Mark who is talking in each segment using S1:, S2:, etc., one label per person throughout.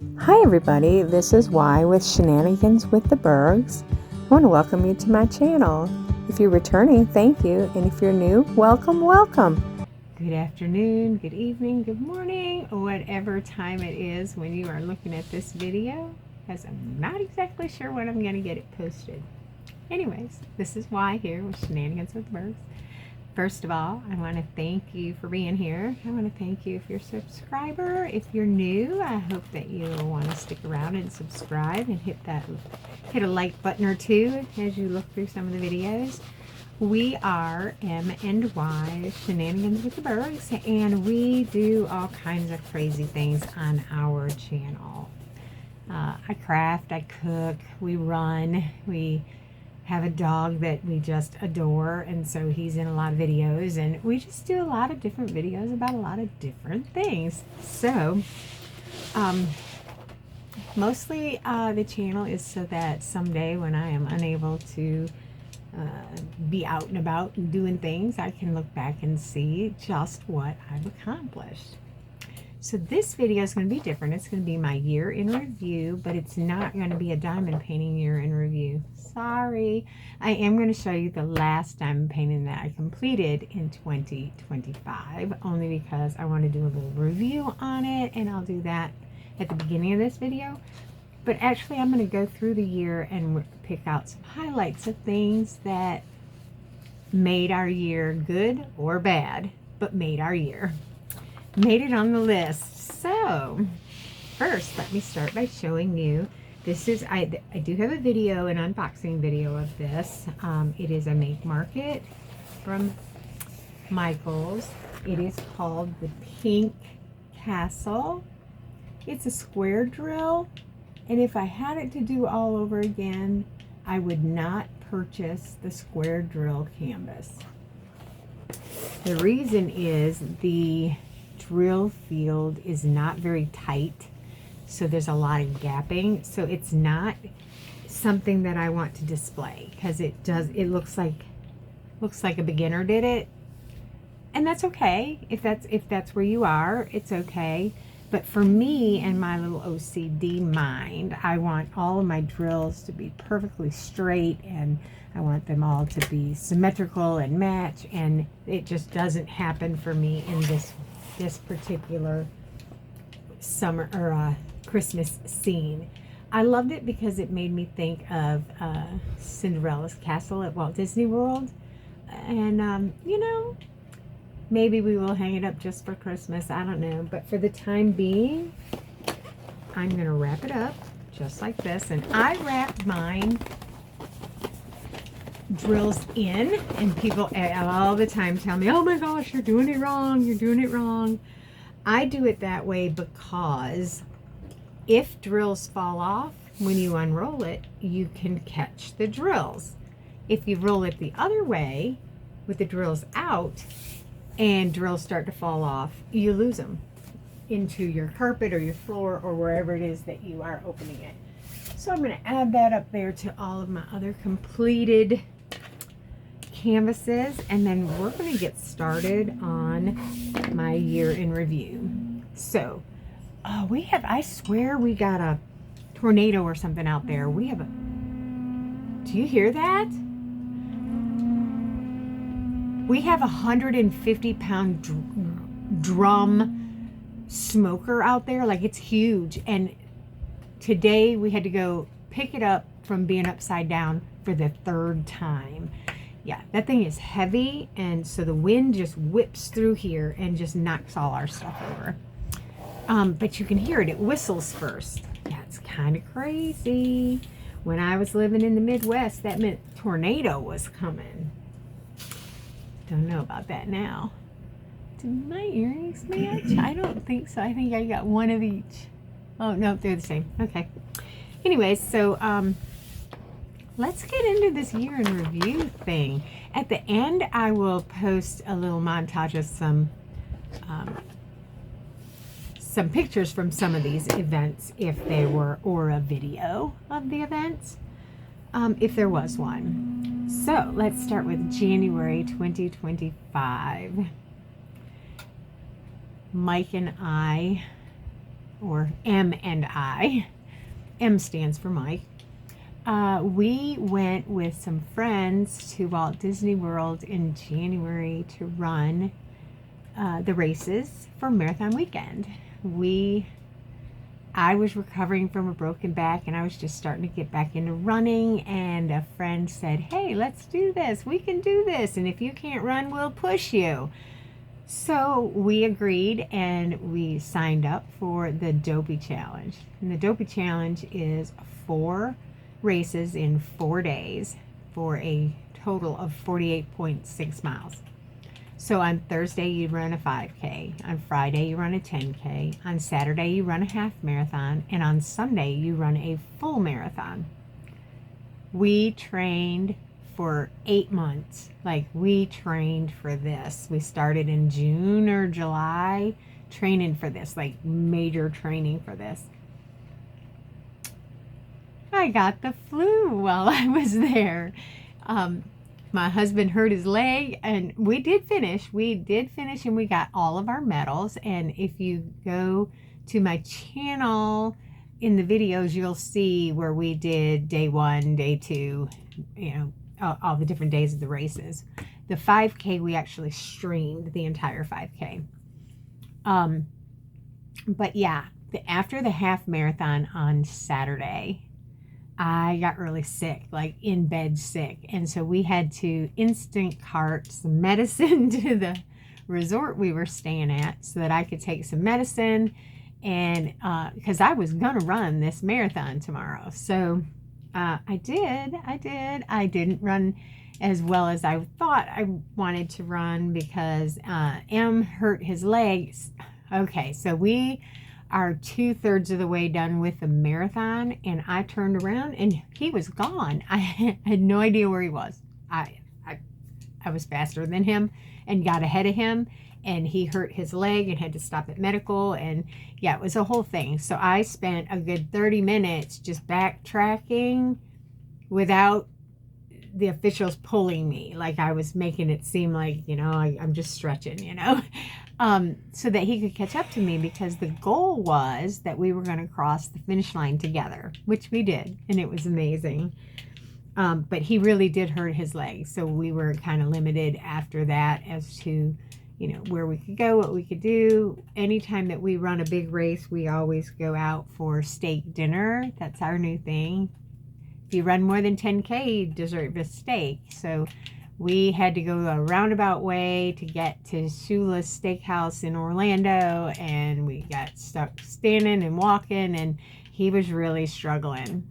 S1: Hi everybody, this is Y with Shenanigans with the Burgs. I want to welcome you to my channel. If you're returning, thank you, and if you're new, welcome, welcome. Good afternoon, good evening, good morning, whatever time it is when you are looking at this video, because I'm not exactly sure when I'm going to get it posted. Anyways, this is Y here with Shenanigans with the Burgs. First of all, I want to thank you for being here. I want to thank you if you're a subscriber. If you're new, I hope that you'll want to stick around and subscribe and hit a like button or two as you look through some of the videos. We are M&Y, Shenanigans with the Burgs, and we do all kinds of crazy things on our channel. I craft, I cook, we run, we have a dog that we just adore, and so he's in a lot of videos, and we just do a lot of different videos about a lot of different things. So mostly the channel is so that someday when I am unable to be out and about and doing things, I can look back and see just what I've accomplished. So this video is going to be different. It's going to be my year in review, but it's not going to be a diamond painting year in review. Sorry. I am going to show you the last diamond painting that I completed in 2025, only because I want to do a little review on it, and I'll do that at the beginning of this video. But actually, I'm going to go through the year and pick out some highlights of things that made our year good or bad, but made our year. Made it on the list. So first, let me start by showing you, this is, I do have a video, an unboxing video of this. It is a make market from Michael's. It is called the Pink Castle. It's a square drill, and if I had it to do all over again, I would not purchase the square drill canvas. The reason is the drill field is not very tight, so there's a lot of gapping, so it's not something that I want to display, because it looks like a beginner did it, and that's okay. If that's where you are, it's okay. But for me and my little OCD mind, I want all of my drills to be perfectly straight, and I want them all to be symmetrical and match, and it just doesn't happen for me in this particular summer or Christmas scene. I loved it because it made me think of Cinderella's castle at Walt Disney World, and you know, maybe we will hang it up just for Christmas, I don't know, but for the time being, I'm gonna wrap it up just like this. And I wrapped mine drills in, and people all the time tell me, oh my gosh, you're doing it wrong, you're doing it wrong. I do it that way because if drills fall off when you unroll it, you can catch the drills. If you roll it the other way with the drills out and drills start to fall off, you lose them into your carpet or your floor or wherever it is that you are opening it. So I'm going to add that up there to all of my other completed canvases, and then we're going to get started on my year in review. So I swear we got a tornado or something out there. Do you hear that? We have a 150-pound drum smoker out there, like it's huge, and today we had to go pick it up from being upside down for the third time. Yeah, that thing is heavy, and so the wind just whips through here and just knocks all our stuff over. But you can hear it. It whistles first. Yeah, it's kind of crazy. When I was living in the Midwest, that meant tornado was coming. Don't know about that now. Do my earrings match? I don't think so. I think I got one of each. Oh, no, they're the same. Okay. Anyways, so let's get into this year in review thing. At the end, I will post a little montage of some pictures from some of these events, if they were, or a video of the events, if there was one. So let's start with January 2025. Mike and I or M and I. M stands for Mike. We went with some friends to Walt Disney World in January to run the races for Marathon Weekend. I was recovering from a broken back, and I was just starting to get back into running, and a friend said, hey, let's do this. We can do this, and if you can't run, we'll push you. So we agreed, and we signed up for the Dopey Challenge. And the Dopey Challenge is 4 races in 4 days for a total of 48.6 miles. So on Thursday, you run a 5K. On Friday, you run a 10K. On Saturday, you run a half marathon. And on Sunday, you run a full marathon. We trained for 8 months. Like, we trained for this. We started in June or July training for this, like major training for this. I got the flu while I was there. My husband hurt his leg, and we did finish, and we got all of our medals. And if you go to my channel in the videos, you'll see where we did day 1, day 2, all the different days of the races. The 5K, we actually streamed the entire 5K. But yeah, after the half marathon on Saturday, I got really sick, like in bed sick. And so we had to instant cart some medicine to the resort we were staying at so that I could take some medicine. And because I was going to run this marathon tomorrow. So I did. I didn't run as well as I thought I wanted to run because M hurt his legs. Okay, so we are 2/3 of the way done with the marathon, and I turned around and he was gone. I had no idea where he was. I was faster than him and got ahead of him, and he hurt his leg and had to stop at medical, and yeah, it was a whole thing. So I spent a good 30 minutes just backtracking without the officials pulling me, like I was making it seem like, I'm just stretching, so that he could catch up to me, because the goal was that we were going to cross the finish line together, which we did, and it was amazing. But he really did hurt his leg, so we were kind of limited after that as to, where we could go, what we could do. Anytime that we run a big race, we always go out for steak dinner. That's our new thing. If you run more than 10K, you deserve a steak. So we had to go a roundabout way to get to Shula's Steakhouse in Orlando, and we got stuck standing and walking, and he was really struggling.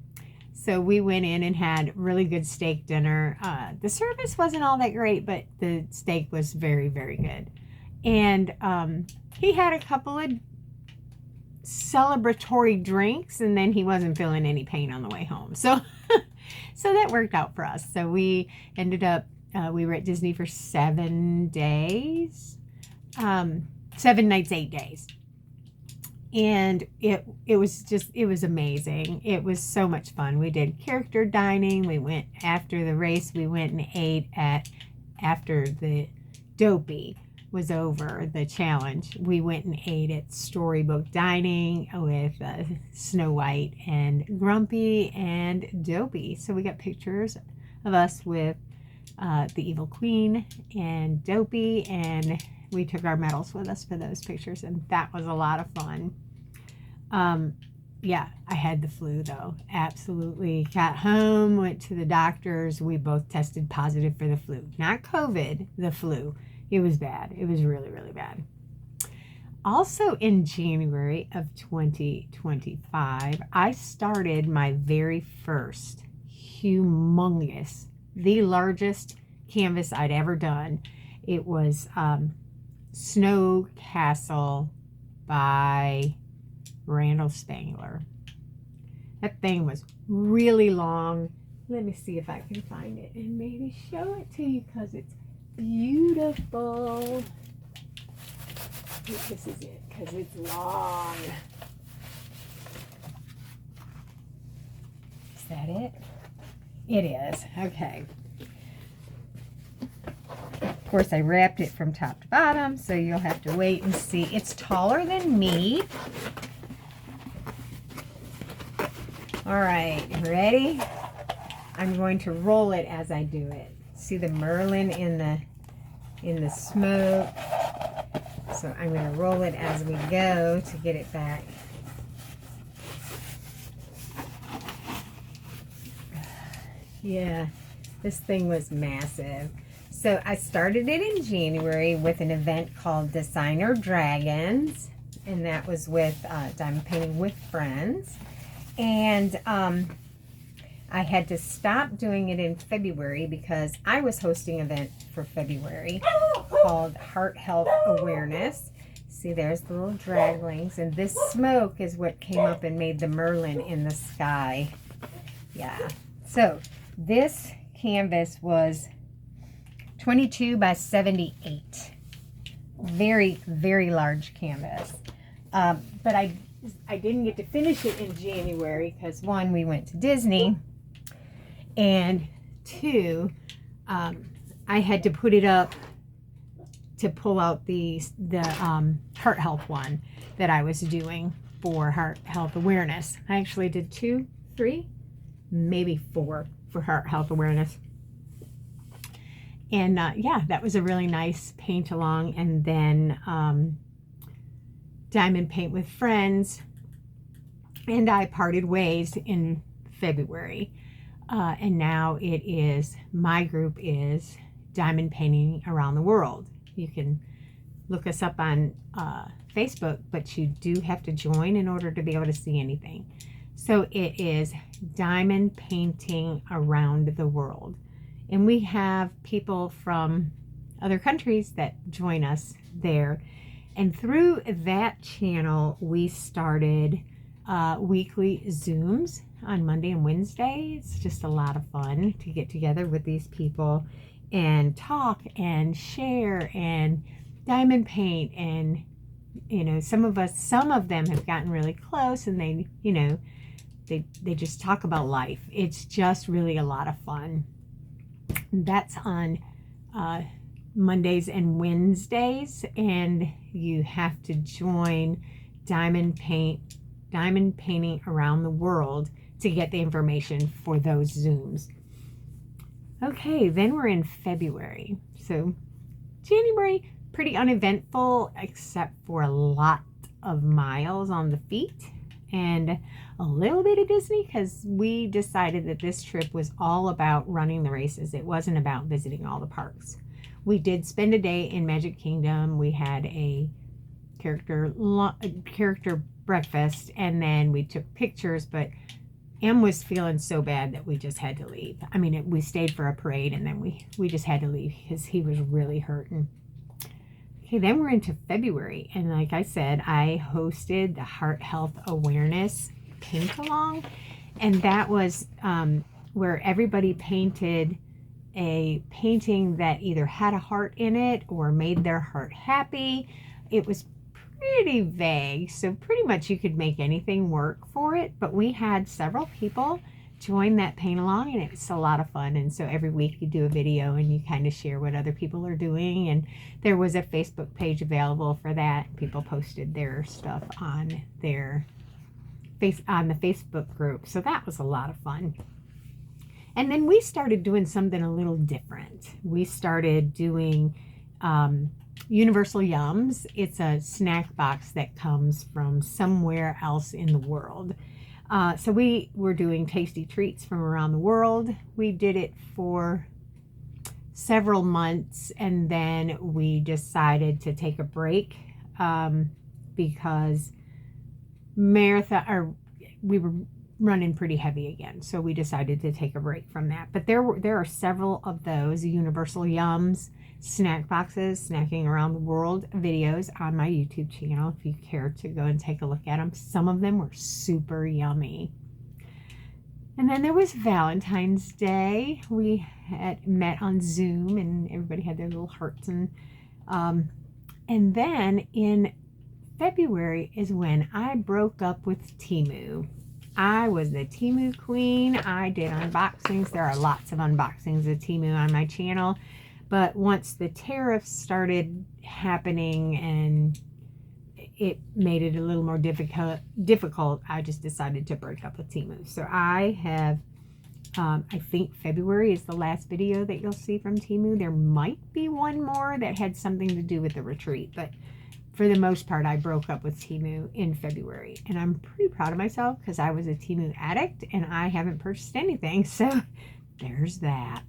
S1: So we went in and had really good steak dinner. The service wasn't all that great, but the steak was very, very good. And he had a couple of celebratory drinks, and then he wasn't feeling any pain on the way home. So that worked out for us. So we ended up, we were at Disney for 7 days, 7 nights, 8 days. And it was amazing. It was so much fun. We did character dining. We went after the race. We went and ate after the Dopey was over, the challenge. We went and ate at Storybook Dining with Snow White and Grumpy and Dopey. So we got pictures of us with the Evil Queen and Dopey, and we took our medals with us for those pictures, and that was a lot of fun. Yeah, I had the flu though. Absolutely. Got home, went to the doctors. We both tested positive for the flu. Not COVID, the flu. It was bad. It was really, really bad. Also in January of 2025, I started my very first humongous, the largest canvas I'd ever done. It was Snow Castle by Randall Spangler. That thing was really long. Let me see if I can find it and maybe show it to you, because it's beautiful. This is it, because it's long. Is that it? It is. Okay. Of course, I wrapped it from top to bottom, so you'll have to wait and see. It's taller than me. All right, ready? I'm going to roll it as I do it. See the Merlin in the smoke. So I'm going to roll it as we go to get it back. Yeah, this thing was massive. So I started it in January with an event called Designer Dragons, and that was with Diamond Painting with Friends. And I had to stop doing it in February because I was hosting an event for February called Heart Health Awareness. See, there's the little draglings, and this smoke is what came up and made the Merlin in the sky. Yeah. So this canvas was 22 by 78. Very, very large canvas. But I didn't get to finish it in January because, one, we went to Disney, and two, I had to put it up to pull out the heart health one that I was doing for Heart Health Awareness. I actually did 2, 3, maybe 4 for Heart Health Awareness. And yeah, that was a really nice paint along. And then Diamond Paint with Friends and I parted ways in February. And now it is, my group is Diamond Painting Around the World. You can look us up on Facebook, but you do have to join in order to be able to see anything. So it is Diamond Painting Around the World. And we have people from other countries that join us there. And through that channel, we started weekly Zooms on Monday and Wednesday. It's just a lot of fun to get together with these people and talk and share and diamond paint. And, you know, some of them have gotten really close, and they, you know, they just talk about life. It's just really a lot of fun. That's on Mondays and Wednesdays, and you have to join Diamond Painting Around the World to get the information for those Zooms. Okay, then we're in February. So January, pretty uneventful, except for a lot of miles on the feet and a little bit of Disney, because we decided that this trip was all about running the races. It wasn't about visiting all the parks. We did spend a day in Magic Kingdom. We had a character breakfast, and then we took pictures, but Em was feeling so bad that we just had to leave. I mean, we stayed for a parade, and then we just had to leave because he was really hurting. Okay, then we're into February, and like I said, I hosted the Heart Health Awareness paint along, and that was where everybody painted a painting that either had a heart in it or made their heart happy. It was pretty vague, so pretty much you could make anything work for it, but we had several people join that paint along, and it's a lot of fun. And so every week you do a video and you kind of share what other people are doing, and there was a Facebook page available for that. People posted their stuff on the Facebook group, so that was a lot of fun. And then we started doing something a little different. We started doing Universal Yums. It's a snack box that comes from somewhere else in the world. So we were doing tasty treats from around the world. We did it for several months, and then we decided to take a break because we were running pretty heavy again, so we decided to take a break from that. But there are several of those Universal Yums snack boxes, snacking around the world videos on my YouTube channel if you care to go and take a look at them. Some of them were super yummy. And then there was Valentine's Day. We had met on Zoom, and everybody had their little hearts, and then in February is when I broke up with Temu. I was the Temu queen. I did unboxings. There are lots of unboxings of Temu on my channel. But once the tariffs started happening, and it made it a little more difficult, I just decided to break up with Temu. So I have, I think February is the last video that you'll see from Temu. There might be one more that had something to do with the retreat, but for the most part, I broke up with Temu in February. And I'm pretty proud of myself because I was a Temu addict and I haven't purchased anything. So there's that.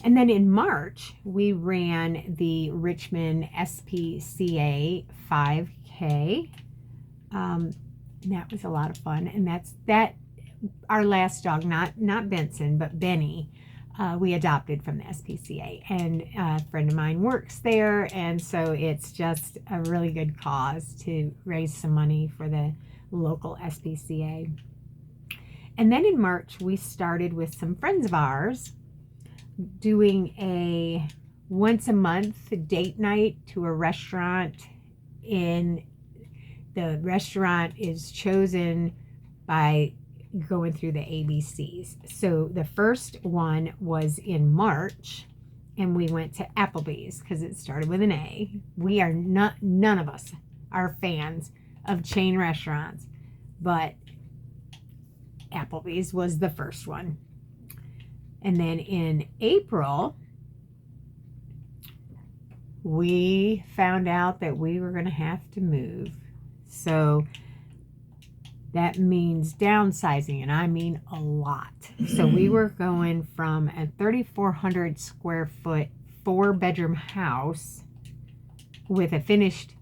S1: And then in March, we ran the Richmond SPCA 5K. And that was a lot of fun. And that's our last dog, not Benson, but Benny, we adopted from the SPCA. And a friend of mine works there. And so it's just a really good cause to raise some money for the local SPCA. And then in March, we started with some friends of ours doing a once a month date night to a restaurant. The restaurant is chosen by going through the ABCs. So the first one was in March, and we went to Applebee's because it started with an A. We are none of us are fans of chain restaurants, but Applebee's was the first one. And then in April, we found out that we were going to have to move. So that means downsizing, and I mean a lot. So we were going from a 3,400 square foot 4-bedroom house with a finished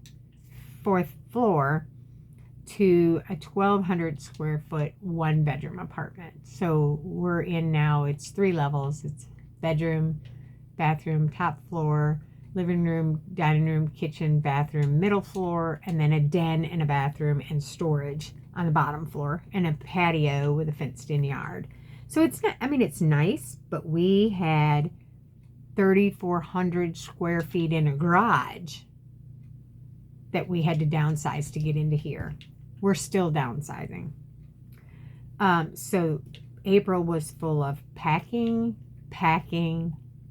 S1: 4th floor to a 1,200 square foot 1-bedroom apartment. So we're in now, it's 3 levels. It's bedroom, bathroom, top floor, living room, dining room, kitchen, bathroom, middle floor, and then a den and a bathroom and storage on the bottom floor, and a patio with a fenced-in yard. So it's not, I mean, it's nice, but we had 3,400 square feet in a garage that we had to downsize to get into here. We're still downsizing. So April was full of packing,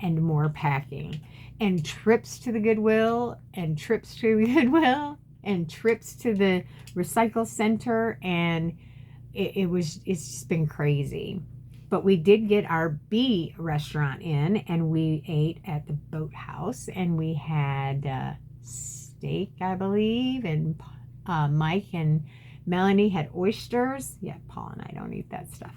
S1: and more packing, and trips to the Goodwill, and trips to the Goodwill, and trips to the recycle center, and it's just been crazy. But we did get our B restaurant in, and we ate at the Boathouse, and we had steak, I believe, and Mike and Melanie had oysters. Yeah, Paul and I don't eat that stuff.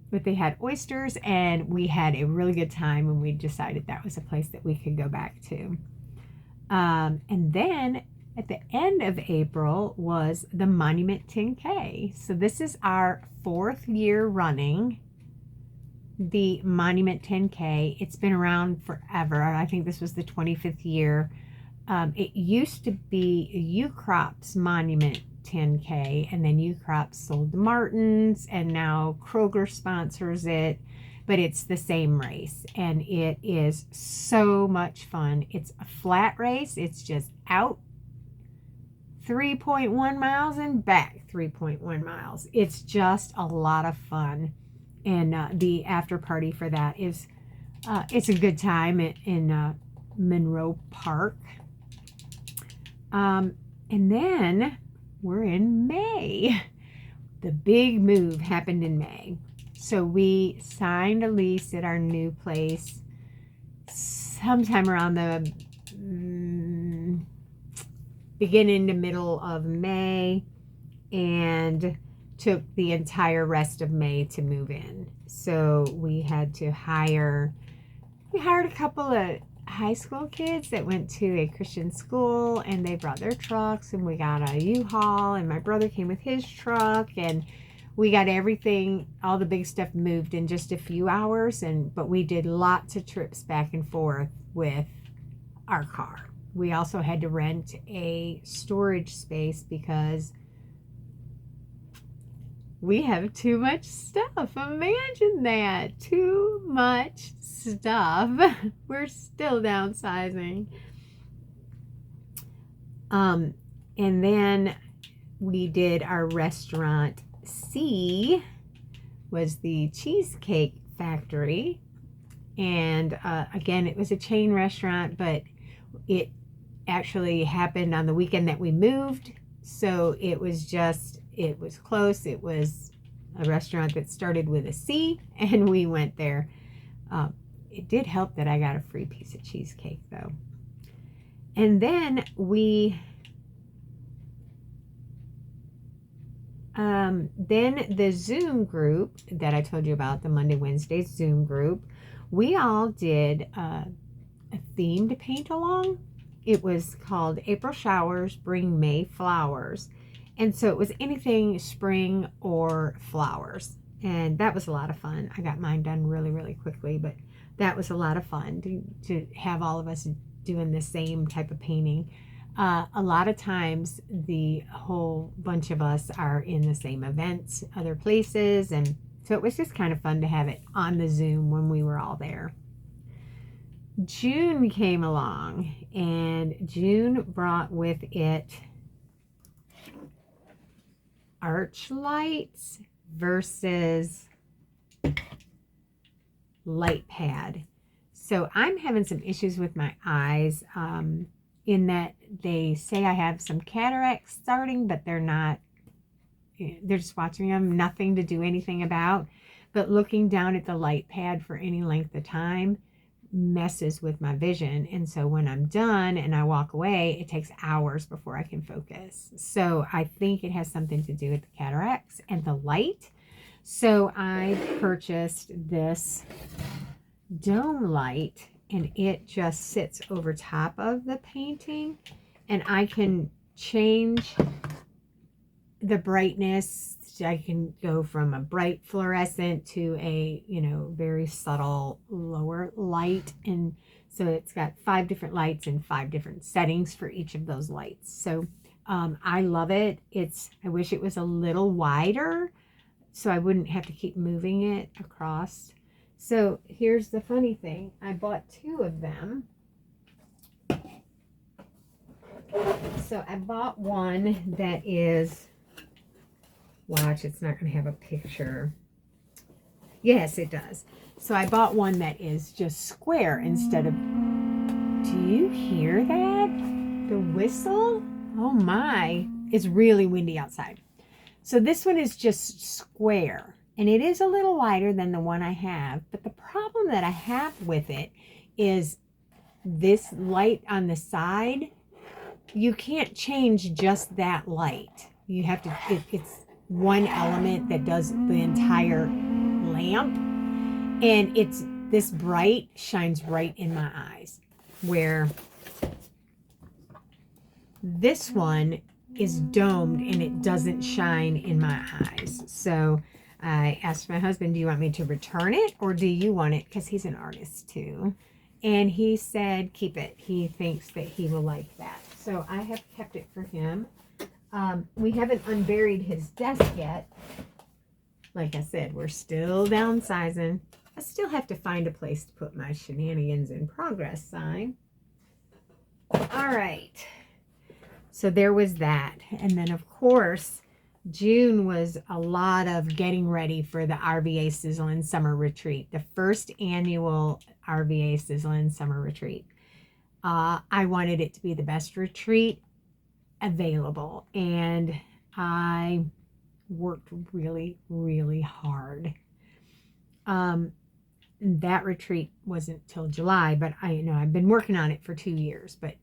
S1: But they had oysters, and we had a really good time, and we decided that was a place that we could go back to. And then at the end of April was the Monument 10K. So this is our 4th year running the Monument 10K. It's been around forever. I think this was the 25th year. It used to be Ucrop's Monument 10K, and then Ucrop sold to Martin's, and now Kroger sponsors it, but it's the same race, and it is so much fun. It's a flat race. It's just out 3.1 miles and back 3.1 miles. It's just a lot of fun, and the after party for that is it's a good time in Monroe Park. And then we're in May. The big move happened in May. So we signed a lease at our new place sometime around the beginning to middle of May, and took the entire rest of May to move in. So we had to hired a couple of high school kids that went to a Christian school, and they brought their trucks, and we got a U-Haul, and my brother came with his truck, and we got everything, all the big stuff moved in just a few hours. But we did lots of trips back and forth with our car. We also had to rent a storage space because we have too much stuff. Imagine that. Too much stuff. We're still downsizing. And then we did our restaurant C, was the Cheesecake Factory. And again, it was a chain restaurant, but it actually happened on the weekend that we moved. So it was close. It was a restaurant that started with a C, and we went there. It did help that I got a free piece of cheesecake though. And then then the Zoom group that I told you about, the Monday, Wednesday Zoom group, we all did a themed paint along. It was called April Showers Bring May Flowers. And so it was anything spring or flowers. And that was a lot of fun. I got mine done really, really quickly, but that was a lot of fun to have all of us doing the same type of painting. A lot of times the whole bunch of us are in the same events, other places, and so it was just kind of fun to have it on the Zoom when we were all there. June came along, and June brought with it arch lights versus light pad. So I'm having some issues with my eyes, in that they say I have some cataracts starting, but they're not, they're just watching them, nothing to do anything about. But looking down at the light pad for any length of time messes with my vision. And so when I'm done and I walk away, it takes hours before I can focus. So I think it has something to do with the cataracts and the light. So I purchased this dome light, and it just sits over top of the painting, and I can change the brightness. I can go from a bright fluorescent to a, very subtle lower light. And so it's got 5 different lights and 5 different settings for each of those lights. So I love it. I wish it was a little wider so I wouldn't have to keep moving it across. So here's the funny thing. I bought 2 of them. So I bought one that is, watch, it's not going to have a picture. Yes, it does. So I bought one that is just square instead of, do you hear that? The whistle? Oh my, it's really windy outside. So this one is just square. And it is a little wider than the one I have, but the problem that I have with it is this light on the side, you can't change just that light. You have to, it's one element that does the entire lamp, and it's this bright, shines right in my eyes, where this one is domed and it doesn't shine in my eyes. So I asked my husband, do you want me to return it, or do you want it? Because he's an artist too. And he said, keep it. He thinks that he will like that. So I have kept it for him. We haven't unburied his desk yet. Like I said, we're still downsizing. I still have to find a place to put my Shenanigans in Progress sign. All right. So there was that. And then, of course, June was a lot of getting ready for the RVA Sizzlin' Summer Retreat, the first annual RVA Sizzlin' Summer Retreat. I wanted it to be the best retreat available, and I worked really, really hard. That retreat wasn't till July, but I've been working on it for 2 years, but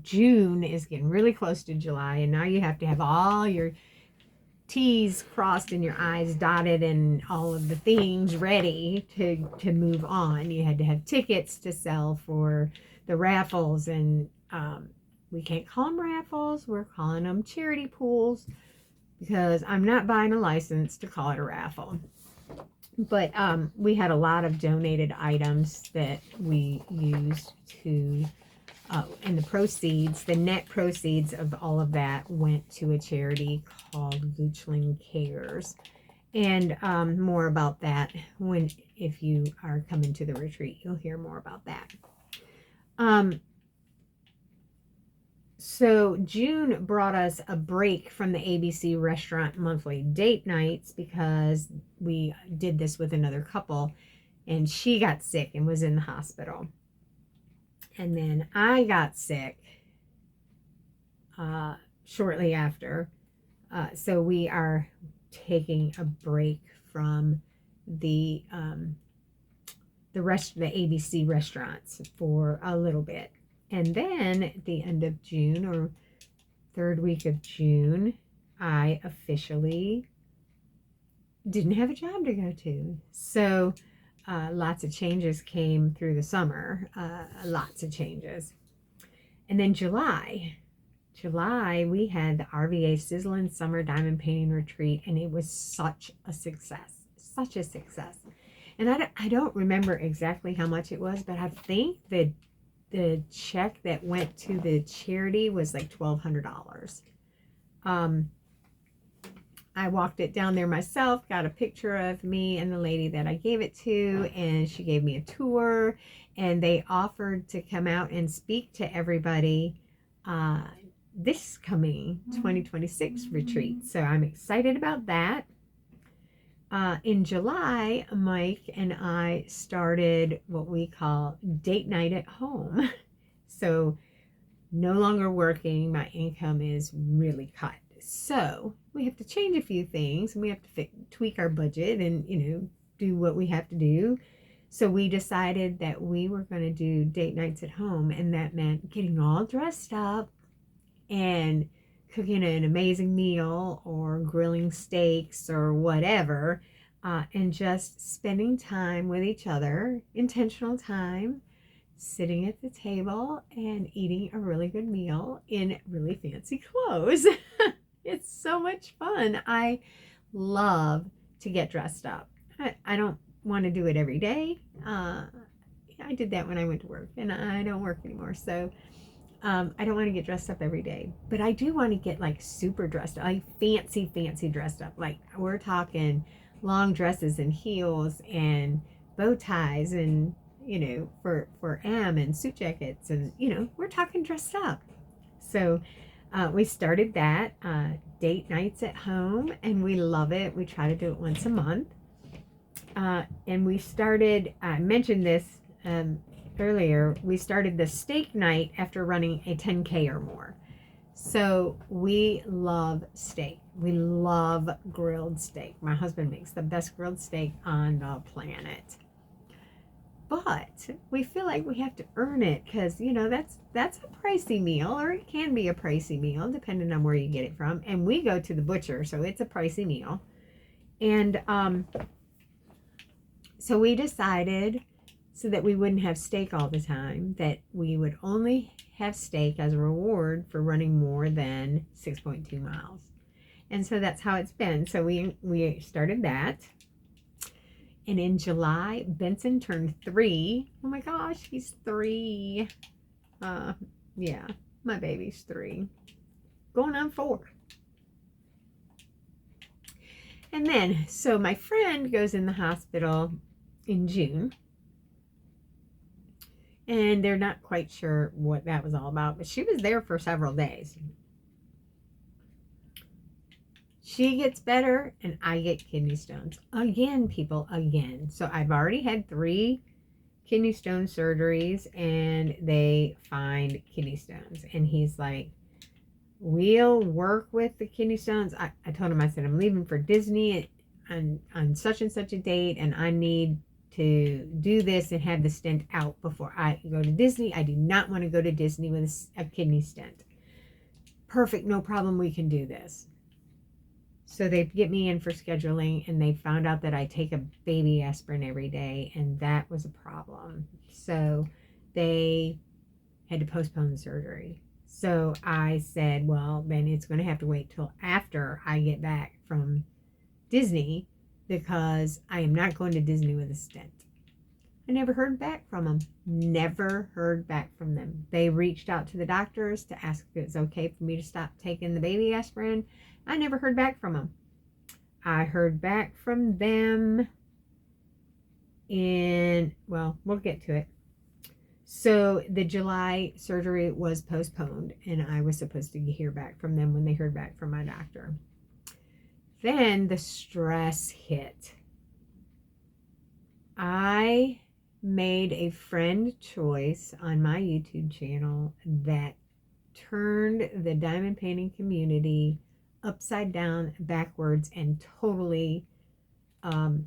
S1: June is getting really close to July, and now you have to have all your T's crossed and your I's dotted and all of the things ready to move on. You had to have tickets to sell for the raffles, and we can't call them raffles. We're calling them charity pools, because I'm not buying a license to call it a raffle. But we had a lot of donated items that we used to, and the net proceeds of all of that went to a charity called Goochling Cares. And more about that if you are coming to the retreat, you'll hear more about that. So June brought us a break from the ABC Restaurant monthly date nights, because we did this with another couple, and she got sick and was in the hospital. And then I got sick shortly after. So we are taking a break from the ABC restaurants for a little bit. And then at the end of June, or third week of June, I officially didn't have a job to go to. So lots of changes came through the summer, lots of changes. And then July, we had the RVA Sizzling Summer Diamond Painting Retreat, and it was such a success, such a success. And I don't remember exactly how much it was, but I think that the check that went to the charity was like $1,200. I walked it down there myself, got a picture of me and the lady that I gave it to, and she gave me a tour, and they offered to come out and speak to everybody this coming 2026 retreat. So I'm excited about that. In July, Mike and I started what we call date night at home. So no longer working, my income is really cut. So we have to change a few things, and we have to tweak our budget and, do what we have to do. So we decided that we were going to do date nights at home, and that meant getting all dressed up and cooking an amazing meal or grilling steaks or whatever, and just spending time with each other, intentional time, sitting at the table and eating a really good meal in really fancy clothes. It's so much fun. I love to get dressed up. I don't want to do it every day. I did that when I went to work, and I don't work anymore. So I don't want to get dressed up every day, but I do want to get like super dressed up, like fancy dressed up. Like we're talking long dresses and heels and bow ties and, for M, and suit jackets, and, we're talking dressed up. So we started that date nights at home, and we love it. We try to do it once a month. And we started, I mentioned this earlier, we started the steak night after running a 10K or more. So we love steak. We love grilled steak. My husband makes the best grilled steak on the planet. But we feel like we have to earn it because, that's a pricey meal, or it can be a pricey meal depending on where you get it from. And we go to the butcher, so it's a pricey meal. And so we decided, so that we wouldn't have steak all the time, that we would only have steak as a reward for running more than 6.2 miles. And so that's how it's been. So we started that. And in July, Benson turned 3. Oh my gosh, he's 3. Yeah, my baby's 3. Going on 4. And then, so my friend goes in the hospital in June. And they're not quite sure what that was all about, but she was there for several days. She gets better, and I get kidney stones. Again, people, again. So I've already had 3 kidney stone surgeries, and they find kidney stones. And he's like, we'll work with the kidney stones. I told him, I said, I'm leaving for Disney on such and such a date, and I need to do this and have the stent out before I go to Disney. I do not want to go to Disney with a kidney stent. Perfect, no problem, we can do this. So they get me in for scheduling, and they found out that I take a baby aspirin every day, and that was a problem. So they had to postpone the surgery. So I said, well, then it's going to have to wait till after I get back from Disney, because I am not going to Disney with a stent. I never heard back from them. Never heard back from them. They reached out to the doctors to ask if it's okay for me to stop taking the baby aspirin. I never heard back from them. I heard back from them well, we'll get to it. So the July surgery was postponed, and I was supposed to hear back from them when they heard back from my doctor. Then the stress hit. I made a friend choice on my YouTube channel that turned the diamond painting community upside down, backwards, and totally, I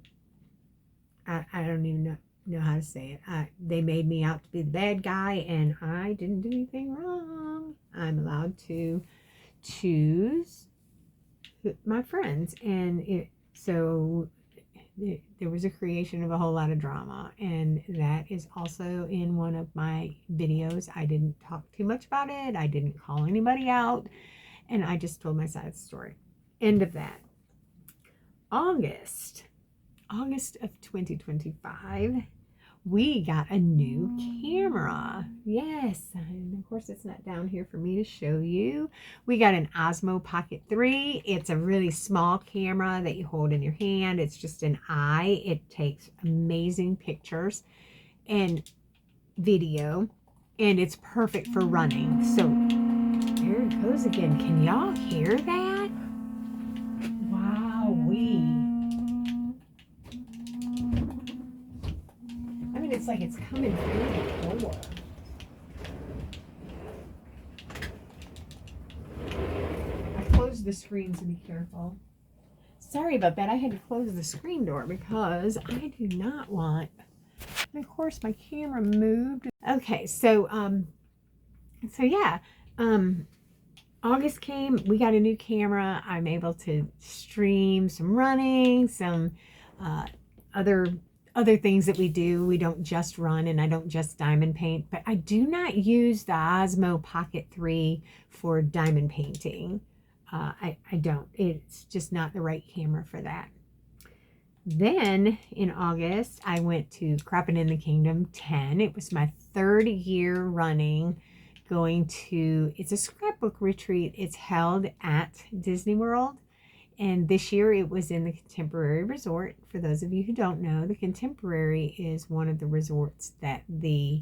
S1: don't even know how to say it. They made me out to be the bad guy, and I didn't do anything wrong. I'm allowed to choose my friends, and so there was a creation of a whole lot of drama, and that is also in one of my videos. I didn't talk too much about it. I didn't call anybody out, and I just told my side of the story. End of that. August of 2025, we got a new camera. Yes, and of course it's not down here for me to show you. We got an Osmo Pocket 3. It's a really small camera that you hold in your hand. It's just an eye. It takes amazing pictures and video, and it's perfect for running. So there it goes again. Can y'all hear that? Wow-wee. It's like it's coming through the door. I closed the screen, so be careful. Sorry about that. I had to close the screen door because I do not want. And of course, my camera moved. Okay, so yeah. August came. We got a new camera. I'm able to stream some running, some other things that we do. We don't just run, and I don't just diamond paint, but I do not use the Osmo Pocket 3 for diamond painting. I don't. It's just not the right camera for that. Then in August, I went to Cropping in the Kingdom 10. It was my 3rd year running, going to, it's a scrapbook retreat. It's held at Disney World. And this year it was in the Contemporary Resort. For those of you who don't know, the Contemporary is one of the resorts that the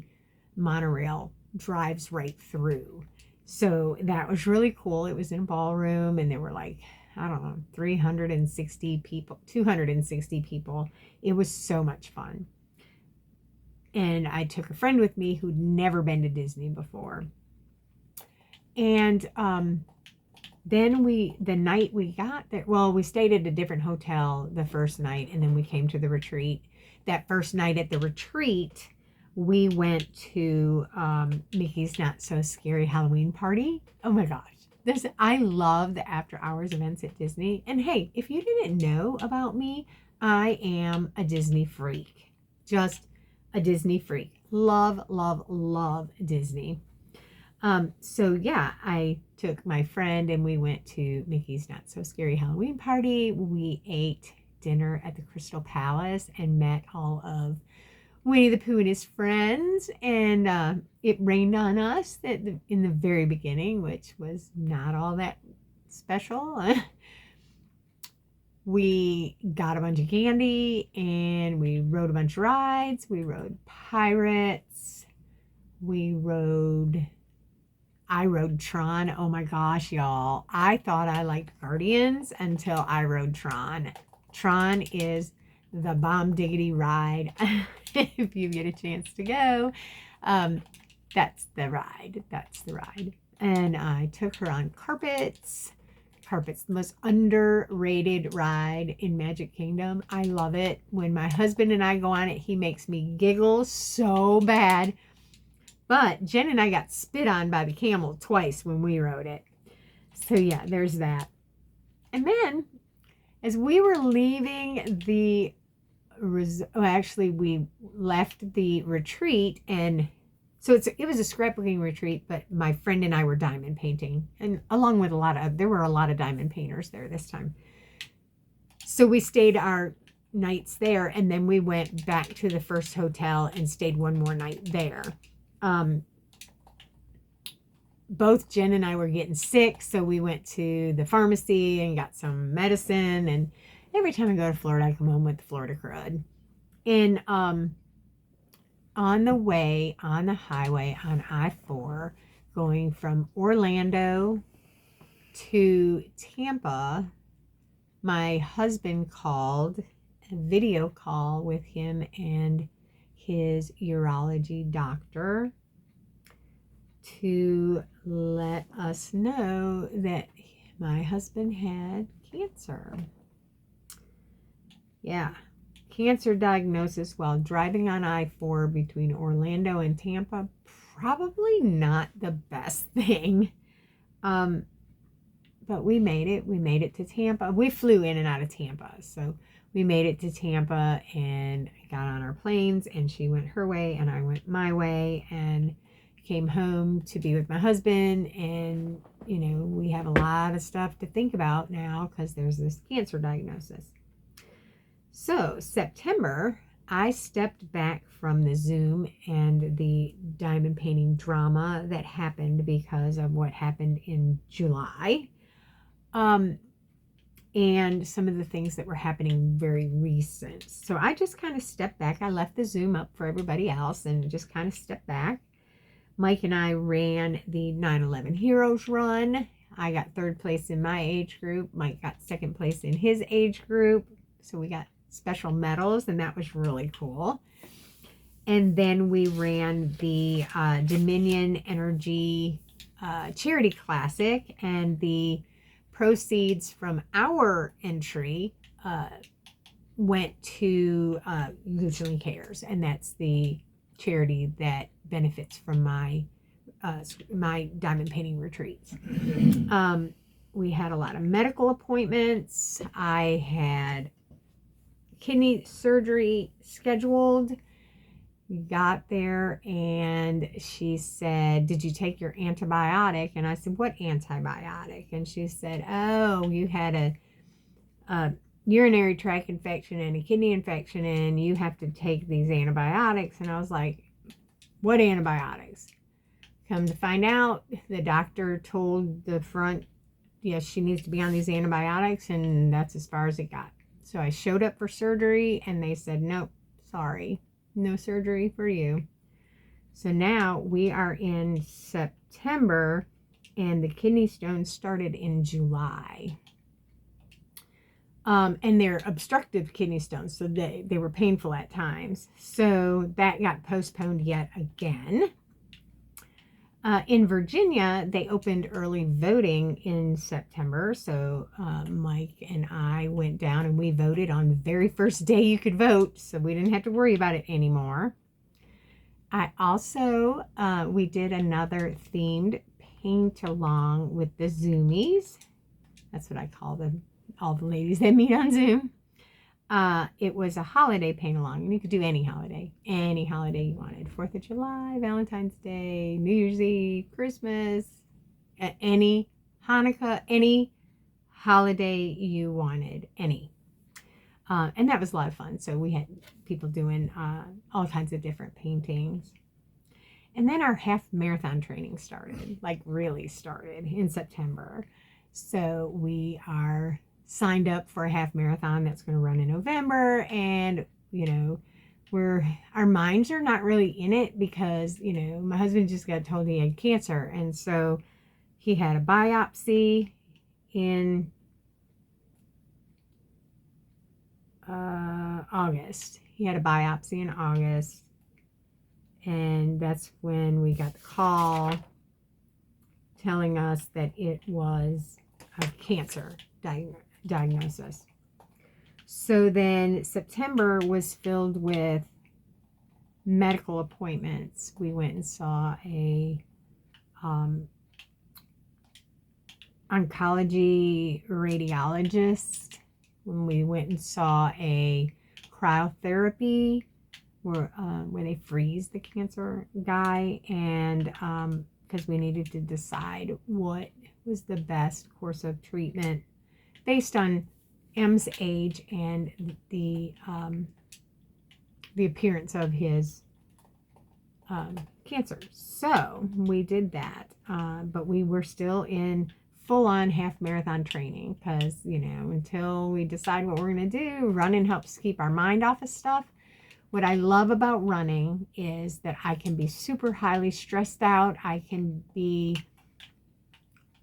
S1: monorail drives right through. So that was really cool. It was in a ballroom, and there were like, I don't know, 360 people, 260 people. It was so much fun. And I took a friend with me who'd never been to Disney before. And then the night we got there, well, we stayed at a different hotel the first night, and then we came to the retreat. That first night at the retreat, we went to Mickey's Not So Scary Halloween Party. Oh my gosh. I love the after hours events at Disney. And hey, if you didn't know about me, I am a Disney freak. Just a Disney freak. Love, love, love Disney. So yeah, I took my friend and we went to Mickey's Not So Scary Halloween Party. We ate dinner at the Crystal Palace and met all of Winnie the Pooh and his friends, and it rained on us in the very beginning, which was not all that special. We got a bunch of candy, and we rode a bunch of rides. We rode Pirates. I rode Tron. Oh my gosh, y'all. I thought I liked Guardians until I rode Tron. Tron is the bomb diggity ride. If you get a chance to go, that's the ride. And I took her on Carpets. Carpets, the most underrated ride in Magic Kingdom. I love it. When my husband and I go on it, he makes me giggle so bad. But Jen and I got spit on by the camel twice when we rode it. So yeah, there's that. And then as we were leaving we left the retreat, and so it was a scrapbooking retreat, but my friend and I were diamond painting, and along with there were a lot of diamond painters there this time. So we stayed our nights there, and then we went back to the first hotel and stayed one more night there. Both Jen and I were getting sick, so we went to the pharmacy and got some medicine, and every time I go to Florida, I come home with the Florida crud. And on the way, on the highway, on I-4, going from Orlando to Tampa, my husband called a video call with him and his urology doctor to let us know that my husband had cancer. Yeah, cancer diagnosis while driving on I-4 between Orlando and Tampa. Probably not the best thing. But we made it. We made it to Tampa. We flew in and out of Tampa. So we made it to Tampa and got on our planes, and she went her way and I went my way and came home to be with my husband. And, you know, we have a lot of stuff to think about now because there's this cancer diagnosis. So September, I stepped back from the Zoom and the diamond painting drama that happened because of what happened in July. And some of the things that were happening very recent. So I just kind of stepped back. I left the Zoom up for everybody else and just kind of stepped back. Mike and I ran the 9/11 Heroes Run. I got 3rd place in my age group. Mike got 2nd place in his age group. So we got special medals, and that was really cool. And then we ran the Dominion Energy Charity Classic, and the proceeds from our entry went to Usually Cares, and that's the charity that benefits from my diamond painting retreats. We had a lot of medical appointments. I had kidney surgery scheduled. We got there and she said, "Did you take your antibiotic?" And I said, "What antibiotic?" And she said, "Oh, you had a urinary tract infection and a kidney infection, and you have to take these antibiotics." And I was like, "What antibiotics?" Come to find out, the doctor told the front, yes, she needs to be on these antibiotics, and that's as far as it got. So I showed up for surgery and they said, "Nope, sorry, no surgery for you." So now we are in September and the kidney stones started in July. And they're obstructive kidney stones, so they were painful at times. So that got postponed yet again. In Virginia, they opened early voting in September. So Mike and I went down and we voted on the very first day you could vote. So we didn't have to worry about it anymore. I also, we did another themed paint along with the Zoomies. That's what I call them, all the ladies that meet on Zoom. It was a holiday paint along, and you could do any holiday you wanted. 4th of July, Valentine's Day, New Year's Eve, Christmas, any Hanukkah, any holiday you wanted, any. And that was a lot of fun. So we had people doing all kinds of different paintings. And then our half marathon training started, like really started in September. So we are signed up for a half marathon that's going to run in November, and you know, our minds are not really in it because, you know, my husband just got told he had cancer, and so he had a biopsy in August. He had a biopsy in August, and that's when we got the call telling us that it was a cancer diagnosis. So then September was filled with medical appointments. We went and saw a oncology radiologist. When we went and saw a cryotherapy where they freeze the cancer guy, and because we needed to decide what was the best course of treatment based on M's age and the appearance of his cancer. So we did that, but we were still in full-on half marathon training because, you know, until we decide what we're going to do, running helps keep our mind off of stuff. What I love about running is that I can be super highly stressed out. I can be,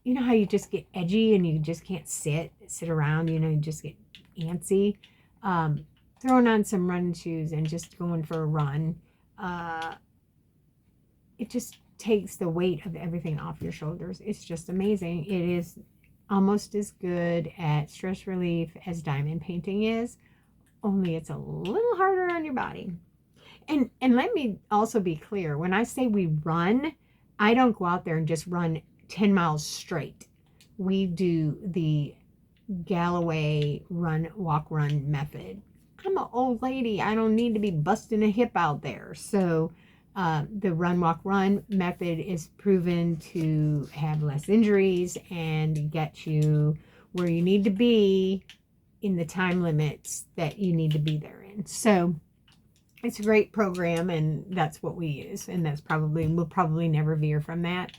S1: you know how you just get edgy and you just can't sit around, you know, you just get antsy. Throwing on some running shoes and just going for a run, it just takes the weight of everything off your shoulders. It's just amazing. It is almost as good at stress relief as diamond painting is, only it's a little harder on your body. And let me also be clear, when I say we run, I don't go out there and just run 10 miles straight. We do the Galloway walk run method. I'm an old lady. I don't need to be busting a hip out there. So the run, walk, run method is proven to have less injuries and get you where you need to be in the time limits that you need to be there in. So it's a great program, and that's what we use. And we'll probably never veer from that.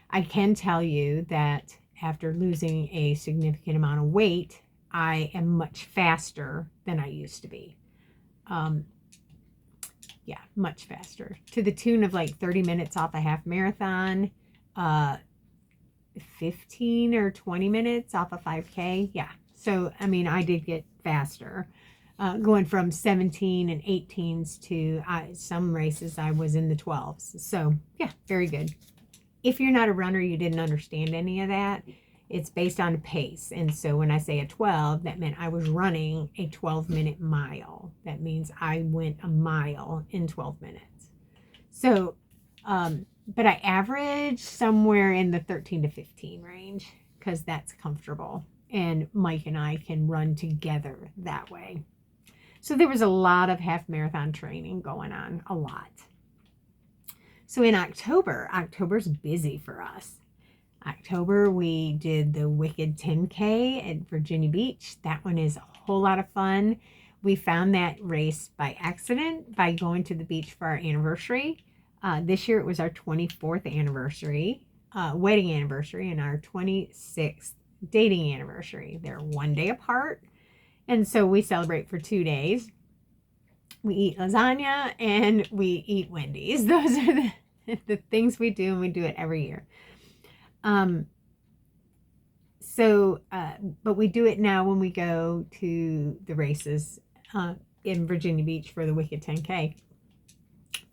S1: I can tell you that after losing a significant amount of weight, I am much faster than I used to be. Yeah, much faster, to the tune of like 30 minutes off a half marathon, 15 or 20 minutes off a 5K. Yeah. So, I mean, I did get faster, going from 17 and 18s to some races I was in the 12s. So yeah, very good. If you're not a runner, you didn't understand any of that. It's based on pace. And so when I say a 12, that meant I was running a 12-minute mile. That means I went a mile in 12 minutes. So, but I average somewhere in the 13 to 15 range because that's comfortable. And Mike and I can run together that way. So there was a lot of half marathon training going on, a lot. So in October's busy for us. October, we did the Wicked 10K at Virginia Beach. That one is a whole lot of fun. We found that race by accident by going to the beach for our anniversary. This year it was our 24th anniversary, wedding anniversary, and our 26th dating anniversary. They're one day apart. And so we celebrate for 2 days. We eat lasagna and we eat Wendy's. Those are the things we do, and we do it every year. But we do it now when we go to the races in Virginia Beach for the Wicked 10K.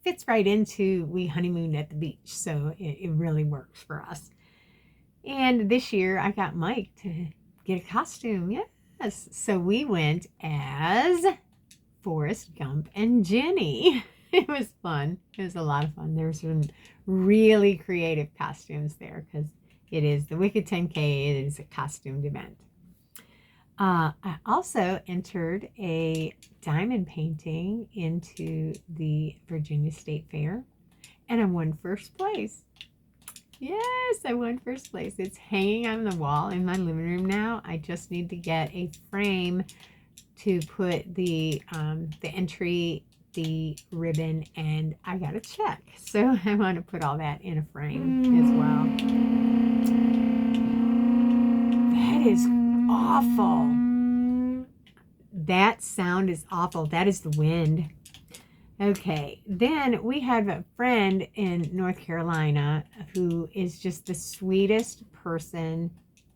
S1: Fits right into we honeymooned at the beach, so it really works for us. And this year I got Mike to get a costume. Yes. So we went as Forrest Gump and Jenny. It was fun. It was a lot of fun. There's some really creative costumes there because it is the Wicked 10K. It is a costumed event. I also entered a diamond painting into the Virginia State Fair, and I won first place. Yes, I won first place. It's hanging on the wall in my living room now. I just need to get a frame to put the entry, the ribbon, and I got a check. So I want to put all that in a frame as well. That is awful. That sound is awful. That is the wind. Okay, then we have a friend in North Carolina who is just the sweetest person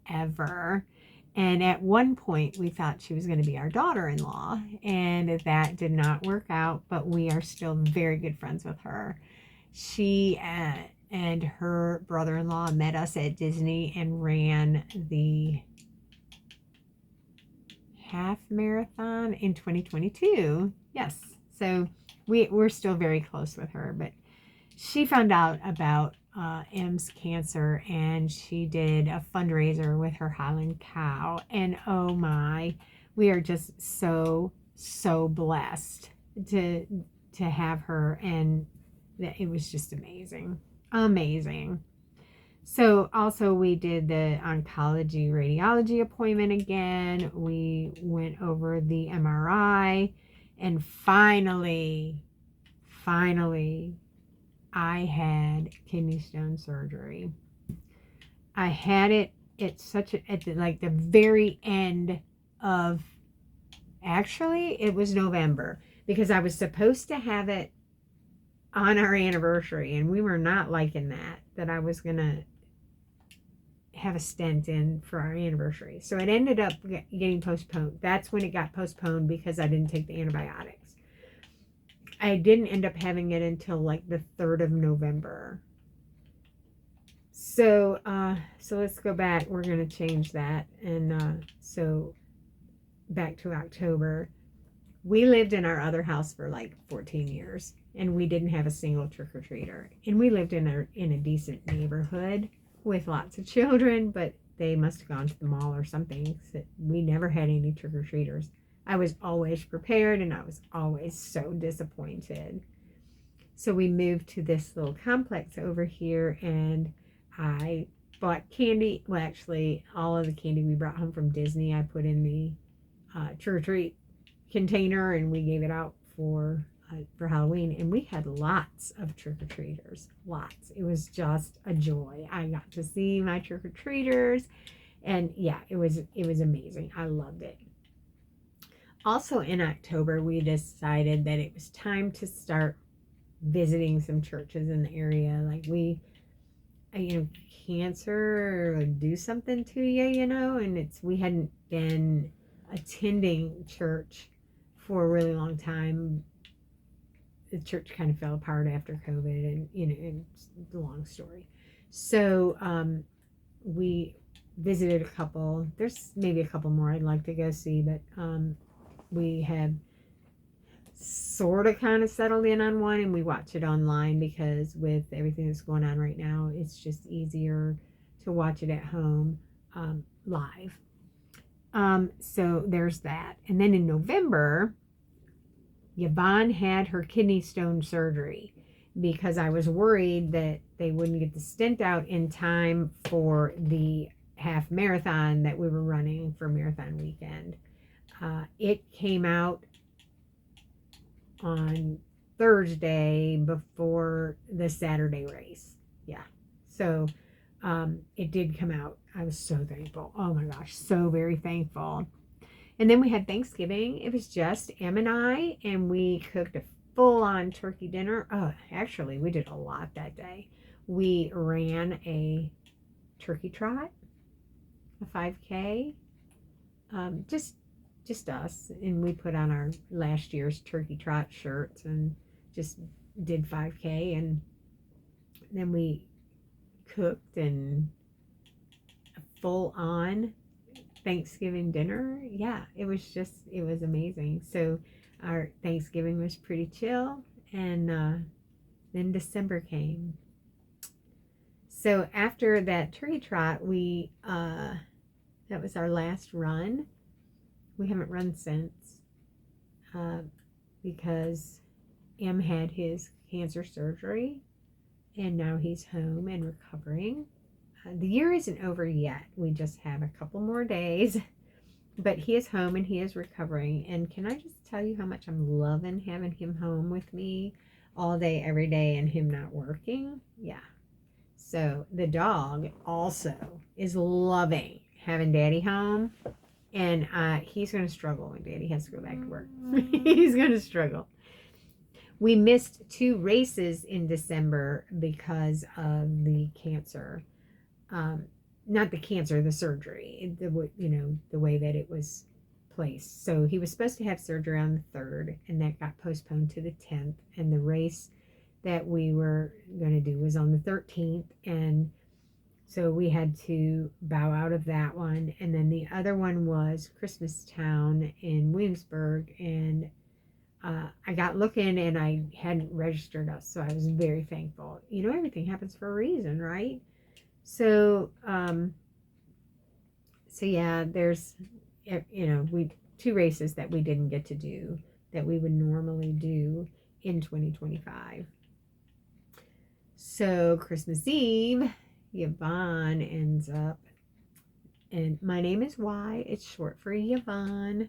S1: ever. And at one point, we thought she was going to be our daughter-in-law, and that did not work out, but we are still very good friends with her. She and her brother-in-law met us at Disney and ran the half marathon in 2022. Yes, so we're still very close with her, but she found out about M's cancer, and she did a fundraiser with her Highland cow, and oh my, we are just so blessed to have her, and it was just amazing. So also we did the oncology radiology appointment again. We went over the MRI, and finally I had kidney stone surgery. I had it at the very end of, actually it was November, because I was supposed to have it on our anniversary, and we were not liking that I was gonna have a stent in for our anniversary. So it ended up getting postponed. That's when it got postponed because I didn't take the antibiotics. I didn't end up having it until like the 3rd of November. So let's go back. We're going to change that. And so back to October. We lived in our other house for like 14 years, and we didn't have a single trick-or-treater. And we lived in a decent neighborhood with lots of children, but they must have gone to the mall or something. So we never had any trick-or-treaters. I was always prepared, and I was always so disappointed. So we moved to this little complex over here, and I bought candy. Well, actually, all of the candy we brought home from Disney, I put in the trick-or-treat container, and we gave it out for Halloween, and we had lots of trick-or-treaters. Lots. It was just a joy. I got to see my trick-or-treaters, and yeah, it was amazing. I loved it. Also in October, we decided that it was time to start visiting some churches in the area. Like cancer would do something to you, and we hadn't been attending church for a really long time. The church kind of fell apart after COVID, and it's a long story. So we visited a couple. There's maybe a couple more I'd like to go see, but we have sort of kind of settled in on one, and we watch it online because with everything that's going on right now, it's just easier to watch it at home live. So there's that. And then in November, Yvonne had her kidney stone surgery because I was worried that they wouldn't get the stent out in time for the half marathon that we were running for marathon weekend. It came out on Thursday before the Saturday race. Yeah. So it did come out. I was so thankful. Oh my gosh, so very thankful. And then we had Thanksgiving. It was just Em and I, and we cooked a full-on turkey dinner. Oh, actually, we did a lot that day. We ran a turkey trot, a 5K, just us, and we put on our last year's turkey trot shirts and just did 5K, and then we cooked and a full-on Thanksgiving dinner. Yeah, it was amazing. So our Thanksgiving was pretty chill, and then December came. So after that turkey trot, that was our last run. We haven't run since because Em had his cancer surgery, and now he's home and recovering. The year isn't over yet. We just have a couple more days, but he is home and he is recovering. And can I just tell you how much I'm loving having him home with me all day, every day, and him not working? Yeah. So the dog also is loving having Daddy home. And he's going to struggle when Daddy has to go back to work. He's going to struggle. We missed 2 races in December because of the cancer. Not the cancer, the surgery. The way that it was placed. So he was supposed to have surgery on the 3rd, and that got postponed to the 10th. And the race that we were going to do was on the 13th, and so we had to bow out of that one. And then the other one was Christmastown in Williamsburg, and I got looking and I hadn't registered us, so I was very thankful. Everything happens for a reason, right? So yeah, there's 2 races that we didn't get to do that we would normally do in 2025. So Christmas Eve, Yvonne ends up, and my name is Y, it's short for Yvonne.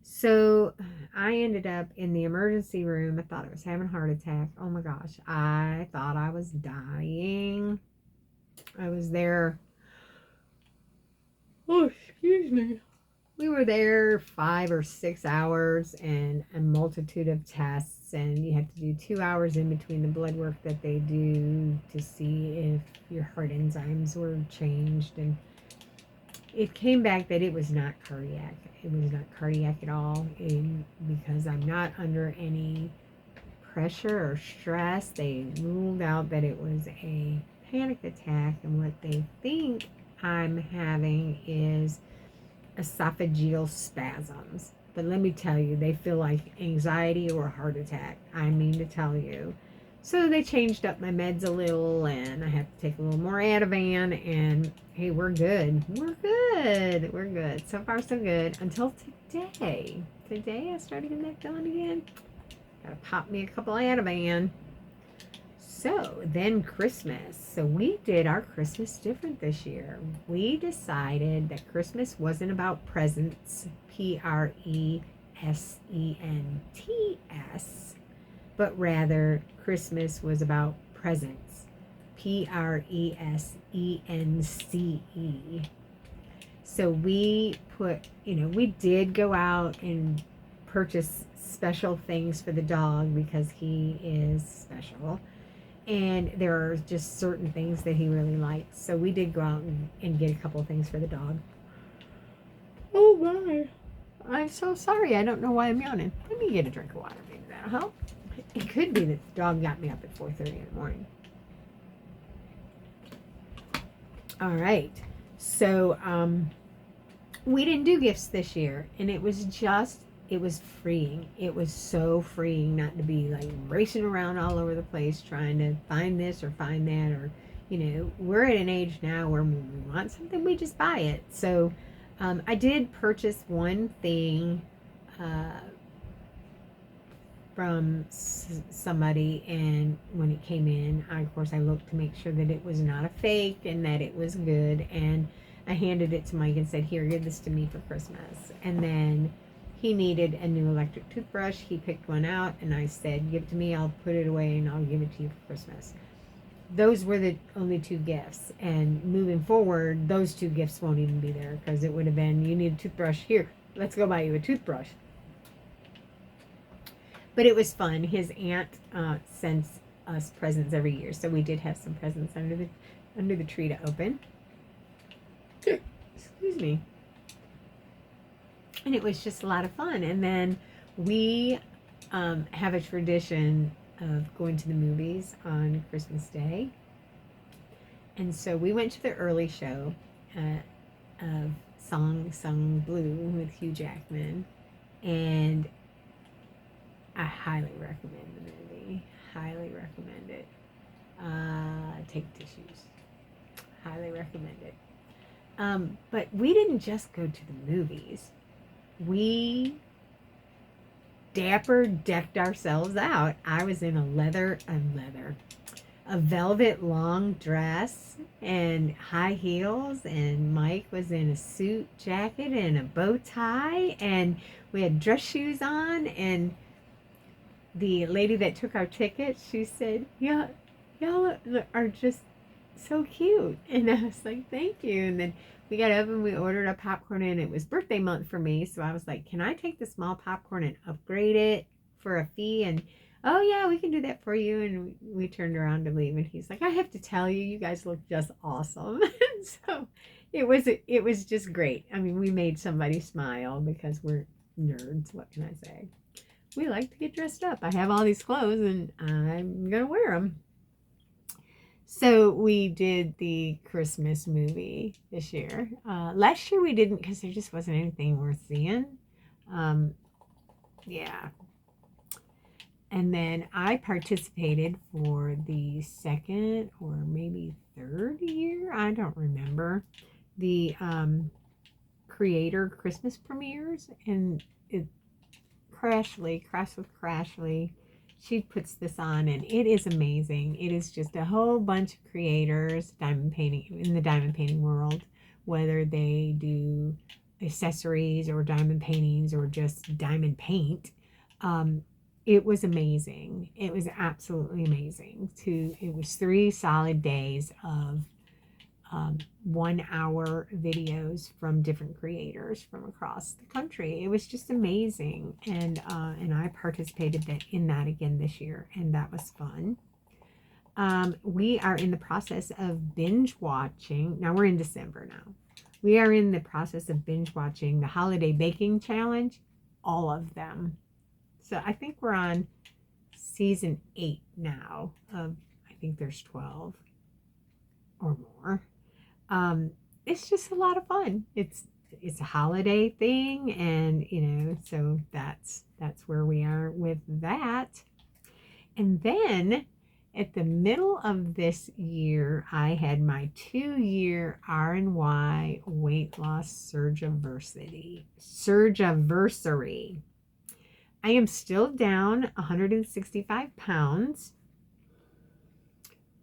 S1: So I ended up in the emergency room. I thought I was having a heart attack. Oh my gosh, I thought I was dying. I was there. Oh, excuse me. We were there 5 or 6 hours and a multitude of tests, and you have to do 2 hours in between the blood work that they do to see if your heart enzymes were changed. And it came back that it was not cardiac. It was not cardiac at all, because I'm not under any pressure or stress. They ruled out that it was a panic attack, and what they think I'm having is esophageal spasms. But let me tell you, they feel like anxiety or a heart attack. I mean to tell you. So they changed up my meds a little, and I have to take a little more Ativan, and hey, we're good. We're good. We're good. So far, so good. Until today. Today, I started getting that going again. Gotta pop me a couple Ativan. So then Christmas. So we did our Christmas different this year. We decided that Christmas wasn't about presents, Presents, but rather Christmas was about presents, Presence. So we we did go out and purchase special things for the dog because he is special. And there are just certain things that he really likes. So we did go out and get a couple of things for the dog. Oh my. I'm so sorry. I don't know why I'm yawning. Let me get a drink of water. Maybe that'll help. It could be that the dog got me up at 4:30 in the morning. All right. So we didn't do gifts this year. And it was freeing. It was so freeing not to be like racing around all over the place trying to find this or find that, or we're at an age now where when we want something, we just buy it. So I did purchase one thing from somebody, and when it came in, of course I looked to make sure that it was not a fake and that it was good, and I handed it to Mike and said, here, give this to me for Christmas. And then he needed a new electric toothbrush. He picked one out, and I said, give it to me. I'll put it away, and I'll give it to you for Christmas. Those were the only two gifts. And moving forward, those two gifts won't even be there because it would have been, you need a toothbrush. Here, let's go buy you a toothbrush. But it was fun. His aunt sends us presents every year. So we did have some presents under the tree to open. Excuse me. And it was just a lot of fun. And then we have a tradition of going to the movies on Christmas Day. And so we went to the early show of Song Sung Blue with Hugh Jackman. And I highly recommend the movie. Highly recommend it. Take tissues. Highly recommend it. But we didn't just go to the movies. We dapper decked ourselves out. I was in a velvet long dress and high heels, and Mike was in a suit jacket and a bow tie, and we had dress shoes on, and the lady that took our tickets, she said, yeah, y'all are just so cute. And I was like, thank you. And then we got up and we ordered a popcorn, and it was birthday month for me. So I was like, can I take the small popcorn and upgrade it for a fee? And oh yeah, we can do that for you. And we turned around to leave, and he's like, I have to tell you, you guys look just awesome. And so it was just great. I mean, we made somebody smile because we're nerds. What can I say? We like to get dressed up. I have all these clothes, and I'm gonna wear them. So we did the Christmas movie this year. Last year we didn't because there just wasn't anything worth seeing. Yeah. And then I participated for the second or maybe third year. I don't remember. The creator Christmas premieres, and Crash with Crashly. She puts this on, and it is amazing. It is just a whole bunch of creators, diamond painting world, whether they do accessories or diamond paintings or just diamond paint. It was amazing. It was absolutely amazing. It was 3 solid days of 1 hour videos from different creators from across the country. It was just amazing, and I participated in that again this year, and that was fun. We are in the process of binge watching. Now we're in December now. We are in the process of binge watching the Holiday Baking Challenge, all of them. So I think we're on season 8 now of, I think there's 12. or more. It's just a lot of fun. It's a holiday thing, and so that's where we are with that. And then at the middle of this year, I had my 2-year R&Y weight loss surgiversary. I am still down 165 pounds.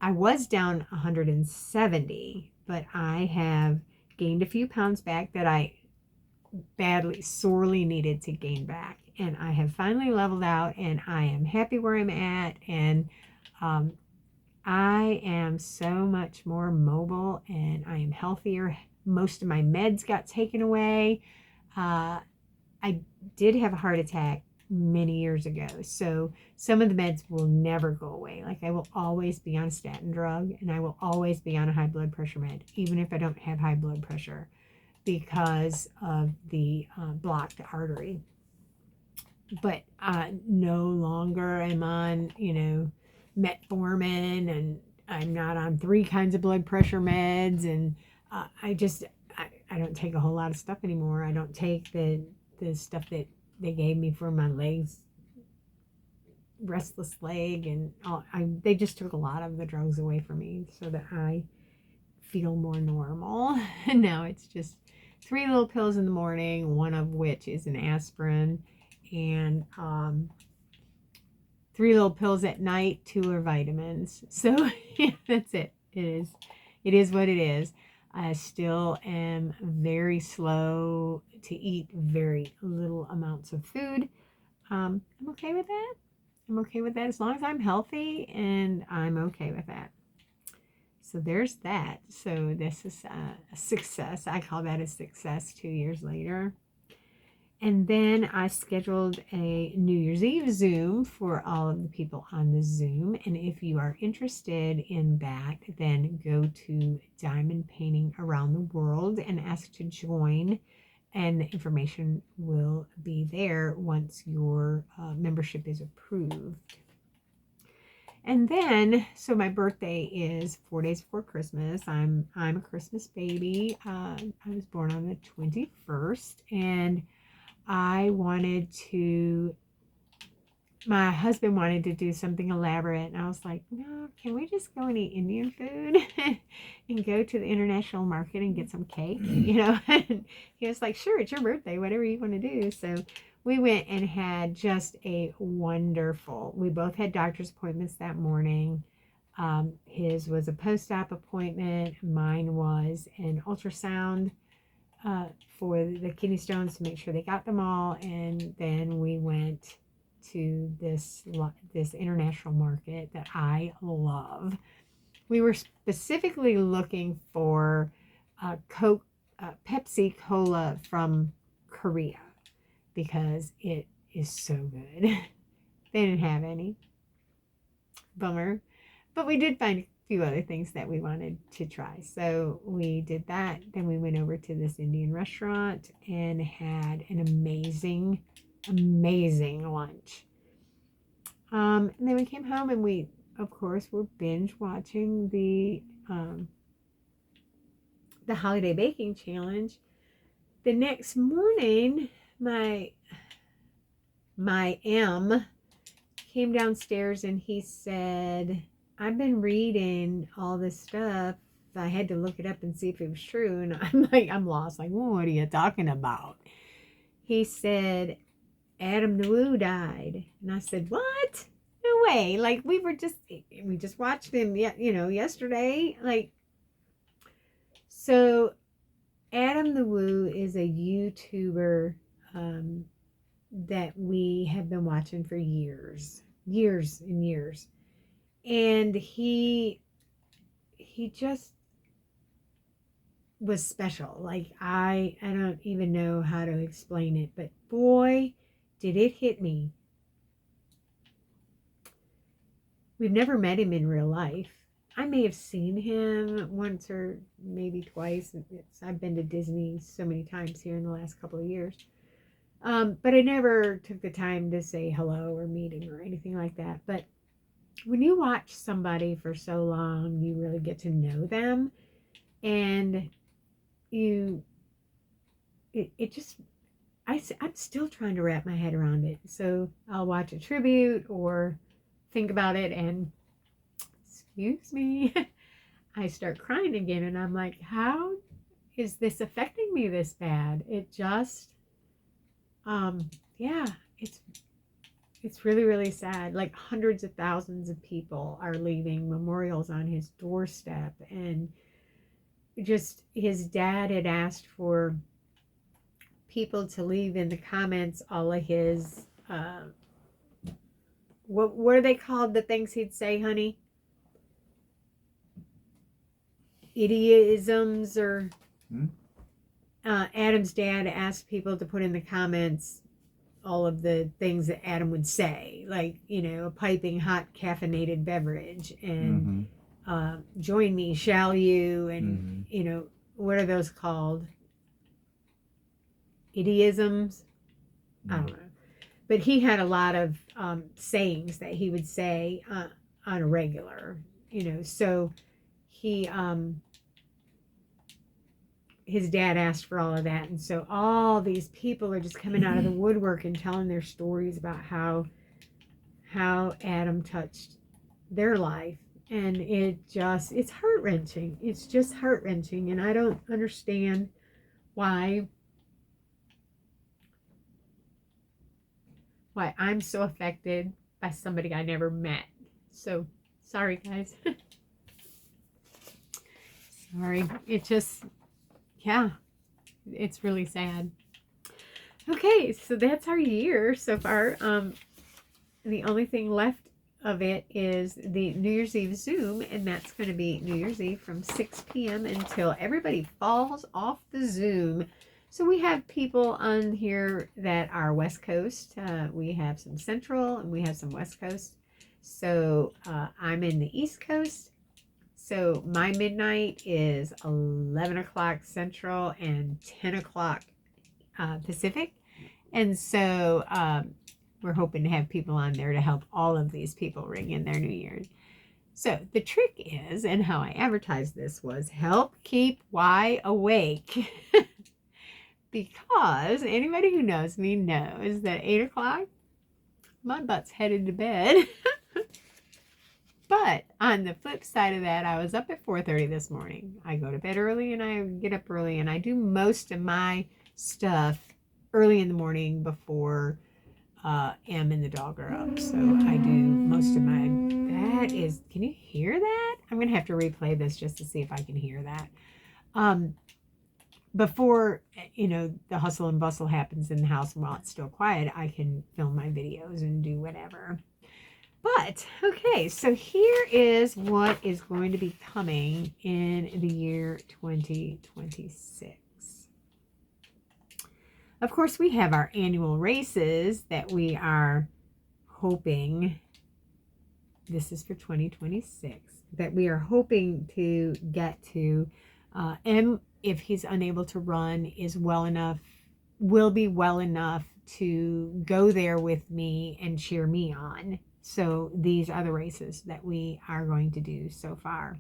S1: I was down 170, but I have gained a few pounds back that I sorely needed to gain back. And I have finally leveled out, and I am happy where I'm at. And I am so much more mobile, and I am healthier. Most of my meds got taken away. I did have a heart attack many years ago, so some of the meds will never go away. Like, I will always be on a statin drug, and I will always be on a high blood pressure med, even if I don't have high blood pressure, because of the blocked artery. But no longer am on, metformin, and I'm not on 3 kinds of blood pressure meds, and I don't take a whole lot of stuff anymore. I don't take the stuff that they gave me for my legs, restless leg, and they just took a lot of the drugs away from me so that I feel more normal. And now it's just 3 little pills in the morning, one of which is an aspirin, and 3 little pills at night, 2 are vitamins. So yeah, that's it. It is what it is. I still am very slow to eat very little amounts of food. I'm okay with that. I'm okay with that as long as I'm healthy, and I'm okay with that. So there's that. So this is a success. I call that a success 2 years later. And then I scheduled a New Year's Eve Zoom for all of the people on the Zoom. And if you are interested in that, then go to Diamond Painting Around the World and ask to join. And the information will be there once your membership is approved. And then, so my birthday is 4 days before Christmas. I'm a Christmas baby. I was born on the 21st, and my husband wanted to do something elaborate, and I was like, no, can we just go and eat Indian food and go to the international market and get some cake, And he was like, sure, it's your birthday, whatever you want to do. So we went and had just we both had doctor's appointments that morning. His was a post-op appointment. Mine was an ultrasound for the kidney stones to make sure they got them all. And then we went to this international market that I love. We were specifically looking for Pepsi Cola from Korea because it is so good. They didn't have any. Bummer. But we did find a few other things that we wanted to try. So we did that. Then we went over to this Indian restaurant and had an amazing lunch. And then we came home, and we, of course, were binge watching the holiday baking challenge. The next morning, my M came downstairs, and he said, I've been reading all this stuff. I had to look it up and see if it was true. And I'm lost. Like, well, what are you talking about? He said, Adam the Woo died. And I said, what? No way. Like, we just watched him, yesterday. Like, so Adam the Woo is a YouTuber that we have been watching for years and years. And he just was special. Like, I don't even know how to explain it, but boy, did it hit me. We've never met him in real life. I may have seen him once or maybe twice. I've been to Disney so many times here in the last couple of years. But I never took the time to say hello or meet him or anything like that. But when you watch somebody for so long, you really get to know them, and it just, I'm still trying to wrap my head around it. So I'll watch a tribute or think about it, and excuse me, I start crying again, and I'm like, how is this affecting me this bad? It just, yeah, it's really, really sad. Like hundreds of thousands of people are leaving memorials on his doorstep, and just his dad had asked for people to leave in the comments all of his what are they called, the things he'd say, honey? Idioisms, or Adam's dad asked people to put in the comments all of the things that Adam would say, like, you know, a piping hot caffeinated beverage, and join me, shall you, and you know, what are those called? Idioisms? I don't know. But he had a lot of sayings that he would say on a regular, you know. So he, his dad asked for all of that, and so all these people are just coming out of the woodwork and telling their stories about how Adam touched their life, and it's heart-wrenching. It's just heart-wrenching, and I don't understand why I'm so affected by somebody I never met. So sorry, guys. Sorry. It just, yeah, it's really sad. Okay, so that's our year so far. The only thing left of it is the New Year's Eve Zoom, and that's going to be New Year's Eve from 6 p.m. until everybody falls off the Zoom. So we have people on here that are West Coast. We have some Central, and we have some West Coast. So I'm in the East Coast. So my midnight is 11 o'clock Central and 10 o'clock Pacific. And so we're hoping to have people on there to help all of these people ring in their New Year's. So the trick is, and how I advertised this was, help keep Y awake. Because anybody who knows me knows that 8 o'clock, my butt's headed to bed. But on the flip side of that, I was up at 4:30 this morning. I go to bed early and I get up early, and I do most of my stuff early in the morning before Em and the dog are up. So I do most of my, that is, can you hear that? I'm going to have to replay this just to see if I can hear that. Before, you know, the hustle and bustle happens in the house, and while it's still quiet, I can film my videos and do whatever. But, okay, so here is what is going to be coming in the year 2026. Of course, we have our annual races that we are hoping, this is for 2026, that we are hoping to get to. And if he's unable to run, will be well enough to go there with me and cheer me on. So these are the races that we are going to do so far.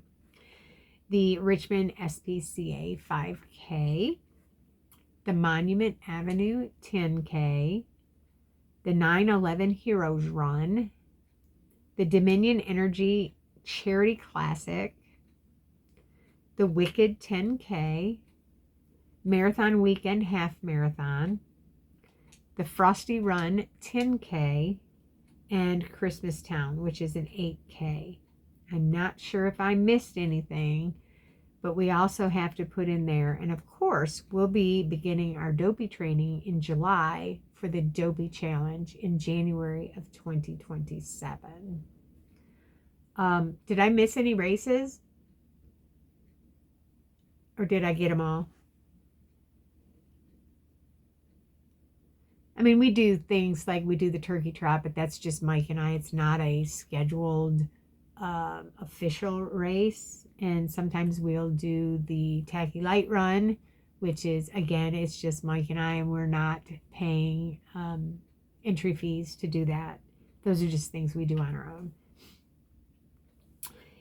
S1: The Richmond SPCA 5K, the Monument Avenue 10K, the 9/11 Heroes Run, the Dominion Energy Charity Classic, the Wicked 10K, Marathon Weekend Half Marathon, the Frosty Run 10K, and Christmas Town, which is an 8K. I'm not sure if I missed anything, but we also have to put in there, and of course, we'll be beginning our Dopey training in July for the Dopey Challenge in January of 2027. Did I miss any races? Or did I get them all? I mean, we do things like we do the turkey trot, but that's just Mike and I. It's not a scheduled official race. And sometimes we'll do the tacky light run, which is, again, it's just Mike and I, and we're not paying entry fees to do that. Those are just things we do on our own.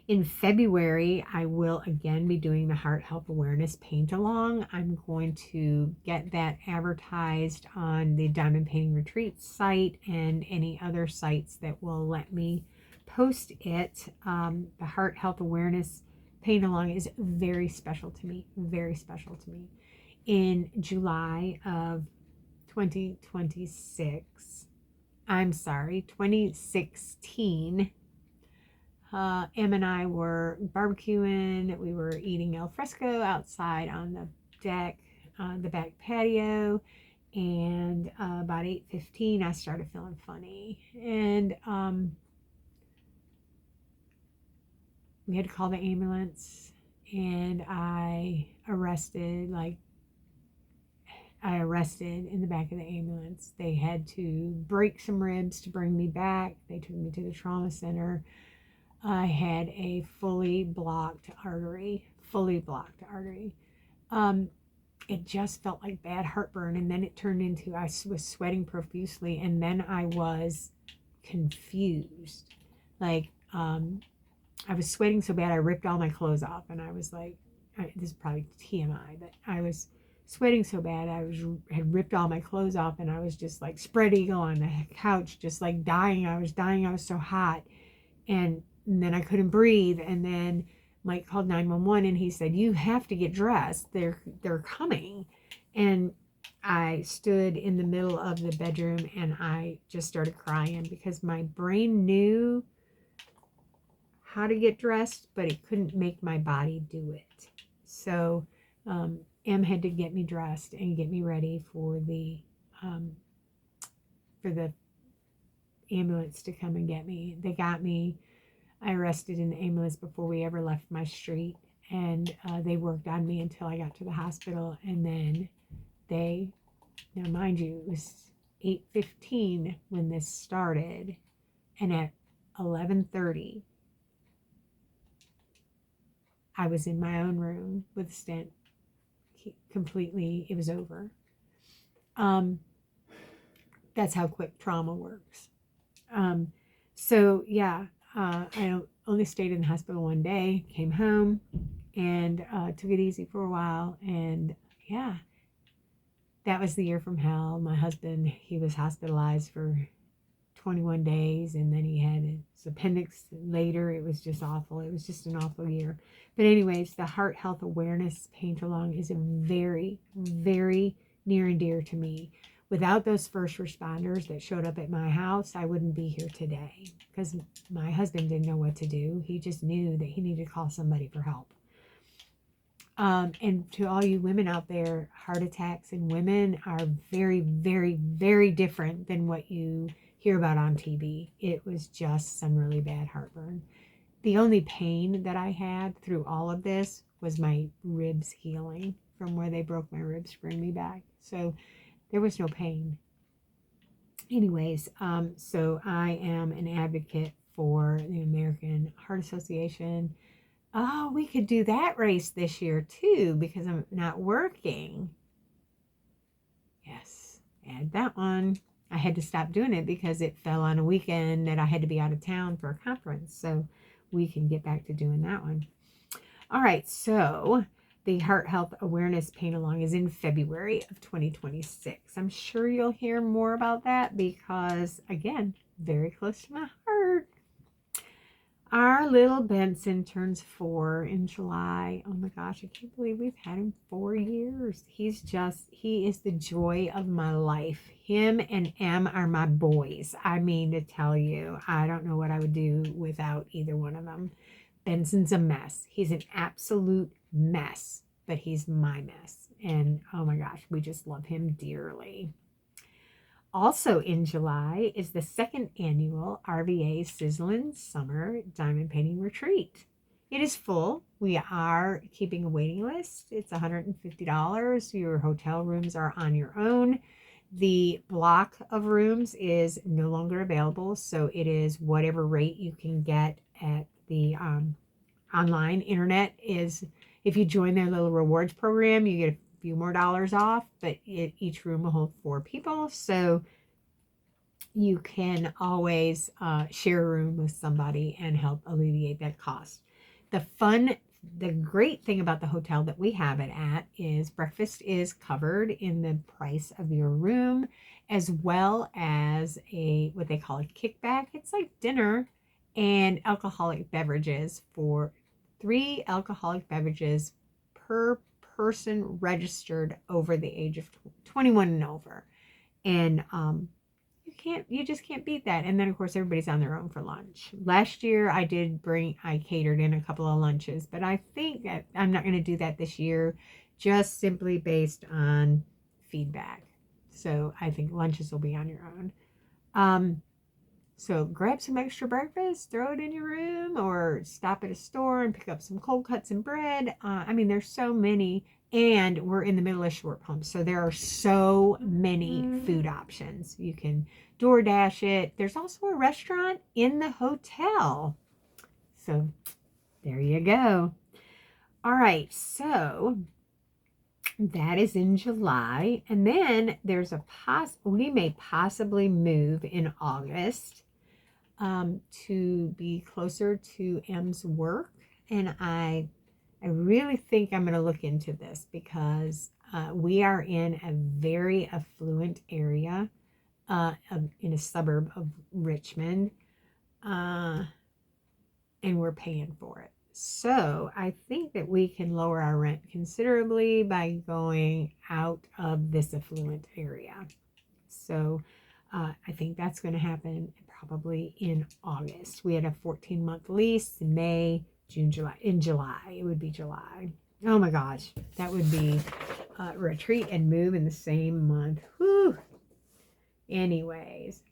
S1: In February, I will again be doing the Heart Health Awareness Paint Along. I'm going to get that advertised on the Diamond Painting Retreat site and any other sites that will let me post it. The Heart Health Awareness Paint Along is very special to me, very special to me. In July of 2016, Em and I were barbecuing. We were eating al fresco outside on the deck, on the back patio. And about 8:15, I started feeling funny. And we had to call the ambulance. And I arrested in the back of the ambulance. They had to break some ribs to bring me back. They took me to the trauma center. I had a fully blocked artery. It just felt like bad heartburn, and then it turned into I was sweating profusely, and then I was confused. I was sweating so bad I ripped all my clothes off, and I was like, this is probably TMI, but I was sweating so bad I had ripped all my clothes off, and I was just like spread eagle on the couch, just like dying. I was dying. I was so hot, and then I couldn't breathe. And then Mike called 911, and he said, "You have to get dressed. They're coming." And I stood in the middle of the bedroom, and I just started crying because my brain knew how to get dressed, but it couldn't make my body do it. So Em had to get me dressed and get me ready for the ambulance to come and get me. They got me. I rested in the ambulance before we ever left my street, and they worked on me until I got to the hospital. And then now mind you, it was 8:15 when this started, and at 11:30, I was in my own room with a stent. Completely, it was over. That's how quick trauma works. So yeah, I only stayed in the hospital one day, came home, and took it easy for a while. And yeah, that was the year from hell. My husband, he was hospitalized for 21 days, and then he had his appendix later. It was just awful. It was just an awful year. But anyways, the Heart Health Awareness Paint Along is a very, very near and dear to me. Without those first responders that showed up at my house, I wouldn't be here today, because my husband didn't know what to do. He just knew that he needed to call somebody for help. And to all you women out there, heart attacks in women are very, very, very different than what you hear about on TV. It was just some really bad heartburn. The only pain that I had through all of this was my ribs healing from where they broke my ribs to bring me back. So there was no pain. Anyways, so I am an advocate for the American Heart Association. Oh, we could do that race this year too, because I'm not working. Yes, add that one. I had to stop doing it because it fell on a weekend that I had to be out of town for a conference. So we can get back to doing that one. All right, so the Heart Health Awareness Paint Along is in February of 2026. I'm sure you'll hear more about that because, again, very close to my heart. Our little Benson turns 4 in July. Oh my gosh, I can't believe we've had him 4 years. He is the joy of my life. Him and Em are my boys. I mean to tell you, I don't know what I would do without either one of them. Benson's a mess. He's an absolute mess, but he's my mess. And oh my gosh, we just love him dearly. Also in July is the second annual RVA Sizzlin' Summer Diamond Painting Retreat. It is full. We are keeping a waiting list. It's $150. Your hotel rooms are on your own. The block of rooms is no longer available, so it is whatever rate you can get at the online internet. Is if you join their little rewards program, you get a few more dollars off, but each room will hold 4 people, so you can always share a room with somebody and help alleviate that cost. the great thing about the hotel that we have it at is breakfast is covered in the price of your room, as well as what they call a kickback. It's like dinner and alcoholic beverages for 3 alcoholic beverages per person registered over the age of 21 and over. And you just can't beat that. And then of course everybody's on their own for lunch. Last year I catered in a couple of lunches, but I think that I'm not going to do that this year, just simply based on feedback. So I think lunches will be on your own. So grab some extra breakfast, throw it in your room, or stop at a store and pick up some cold cuts and bread. I mean, there's so many, and we're in the middle of Short Pump, so there are so many food options. You can DoorDash it. There's also a restaurant in the hotel. So there you go. All right, so that is in July, and then there's we may possibly move in August to be closer to M's work, and I really think I'm going to look into this because we are in a very affluent area in a suburb of Richmond, and we're paying for it. So I think that we can lower our rent considerably by going out of this affluent area. So I think that's going to happen probably in August. We had a 14-month lease in May, June, July. In July, it would be July. Oh my gosh, that would be retreat and move in the same month. Whew. Anyways,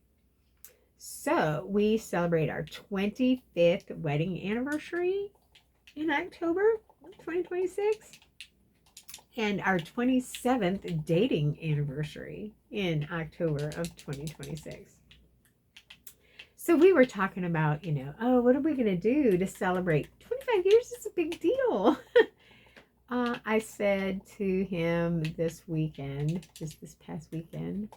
S1: so we celebrate our 25th wedding anniversary in October 2026 and our 27th dating anniversary in October of 2026. So we were talking about, what are we going to do to celebrate 25 years? Is a big deal. I said to him this past weekend,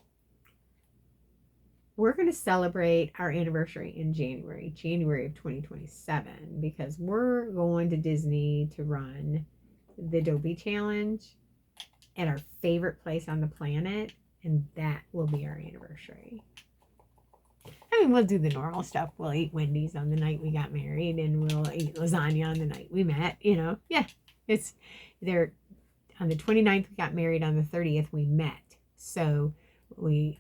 S1: we're going to celebrate our anniversary in January of 2027, because we're going to Disney to run the Dopey challenge at our favorite place on the planet, and that will be our anniversary. I mean, we'll do the normal stuff. We'll eat Wendy's on the night we got married, and we'll eat lasagna on the night we met, Yeah, it's there. On the 29th, we got married. On the 30th, we met. So we,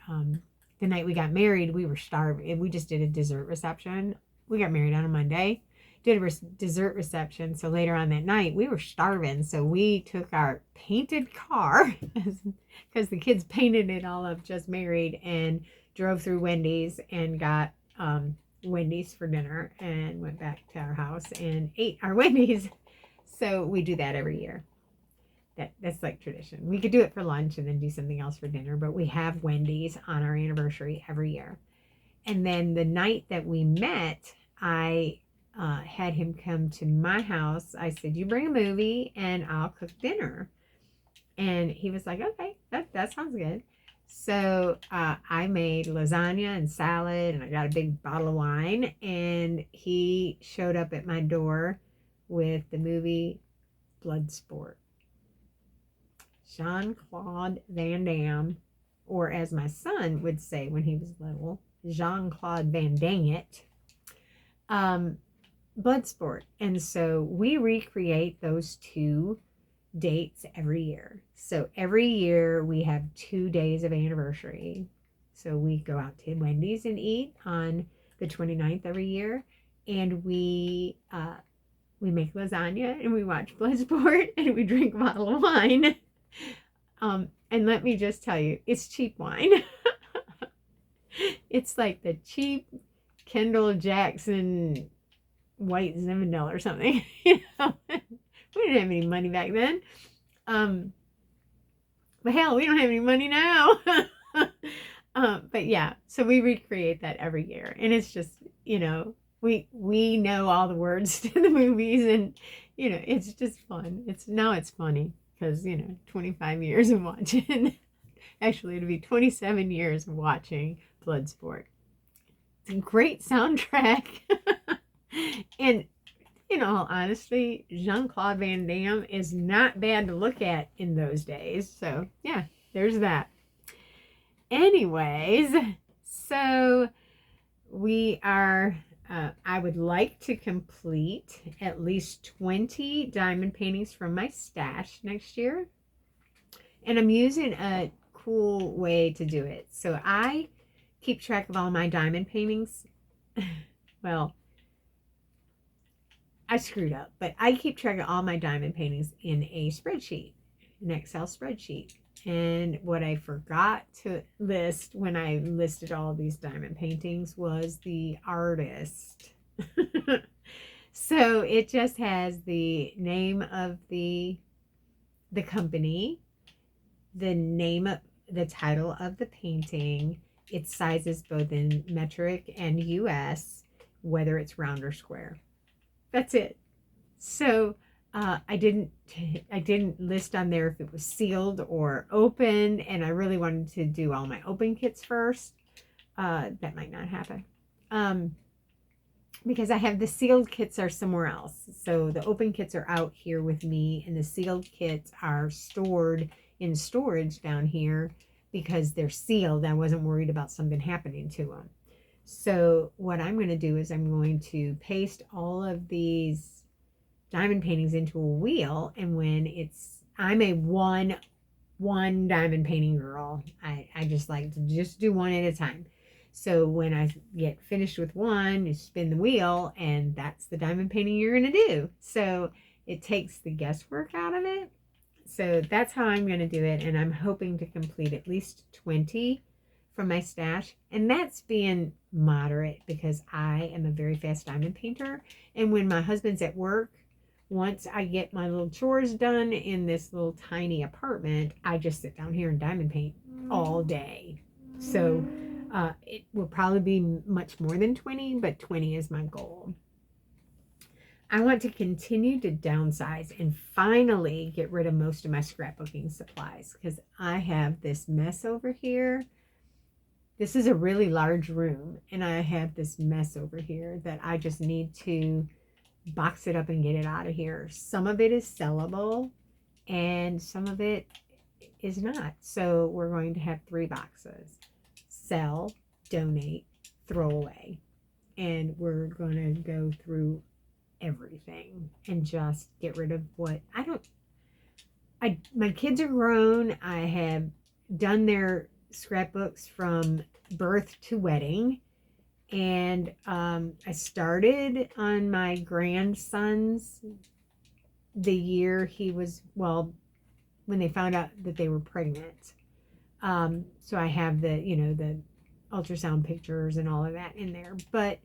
S1: the night we got married, we were starving. We just did a dessert reception. We got married on a Monday, did a dessert reception. So later on that night, we were starving. So we took our painted car, because the kids painted it all up, just married, and drove through Wendy's and got Wendy's for dinner, and went back to our house and ate our Wendy's. So we do that every year. That's like tradition. We could do it for lunch and then do something else for dinner, but we have Wendy's on our anniversary every year. And then the night that we met, I had him come to my house. I said, you bring a movie and I'll cook dinner. And he was like, okay, that sounds good. So I made lasagna and salad, and I got a big bottle of wine, and he showed up at my door with the movie Bloodsport. Jean-Claude Van Damme, or as my son would say when he was little, Jean-Claude Van Dang It, Bloodsport. And so we recreate those two dates every year. So every year we have 2 days of anniversary. So we go out to Wendy's and eat on the 29th every year, and we make lasagna, and we watch Bloodsport, and we drink a bottle of wine. And let me just tell you, it's cheap wine. It's like the cheap Kendall Jackson white Zinfandel or something. We didn't have any money back then. But hell, we don't have any money now. But yeah, so we recreate that every year, and it's just, we know all the words to the movies, and it's just fun. It's funny because 25 years of watching. Actually, it'll be 27 years of watching Bloodsport. It's a great soundtrack. And In all honesty, Jean-Claude Van Damme is not bad to look at in those days. So, yeah, there's that. Anyways, so we are, I would like to complete at least 20 diamond paintings from my stash next year. And I'm using a cool way to do it. So I keep track of all my diamond paintings. Well, I screwed up, but I keep track of all my diamond paintings in a spreadsheet, an Excel spreadsheet. And what I forgot to list when I listed all these diamond paintings was the artist. So it just has the name of the company, the name of the title of the painting, its sizes both in metric and US, whether it's round or square. That's it. So I didn't list on there if it was sealed or open, and I really wanted to do all my open kits first. That might not happen because I have the sealed kits are somewhere else. So the open kits are out here with me, and the sealed kits are stored in storage down here because they're sealed. I wasn't worried about something happening to them. So what I'm going to do is I'm going to paste all of these diamond paintings into a wheel, and when I'm a one diamond painting girl. I just like to just do one at a time. So when I get finished with one, you spin the wheel, and that's the diamond painting you're going to do. So it takes the guesswork out of it. So that's how I'm going to do it, and I'm hoping to complete at least 20 from my stash, and that's being moderate because I am a very fast diamond painter, and when my husband's at work, once I get my little chores done in this little tiny apartment, I just sit down here and diamond paint all day. So it will probably be much more than 20, but 20 is my goal. I want to continue to downsize and finally get rid of most of my scrapbooking supplies because I have this mess over here. This is a really large room, and I have this mess over here that I just need to box it up and get it out of here. Some of it is sellable, and some of it is not. So we're going to have 3 boxes. Sell, donate, throw away. And we're going to go through everything and just get rid of what my kids are grown. I have done their scrapbooks from birth to wedding, and I started on my grandson's the year he was, well, when they found out that they were pregnant. So I have the the ultrasound pictures and all of that in there, but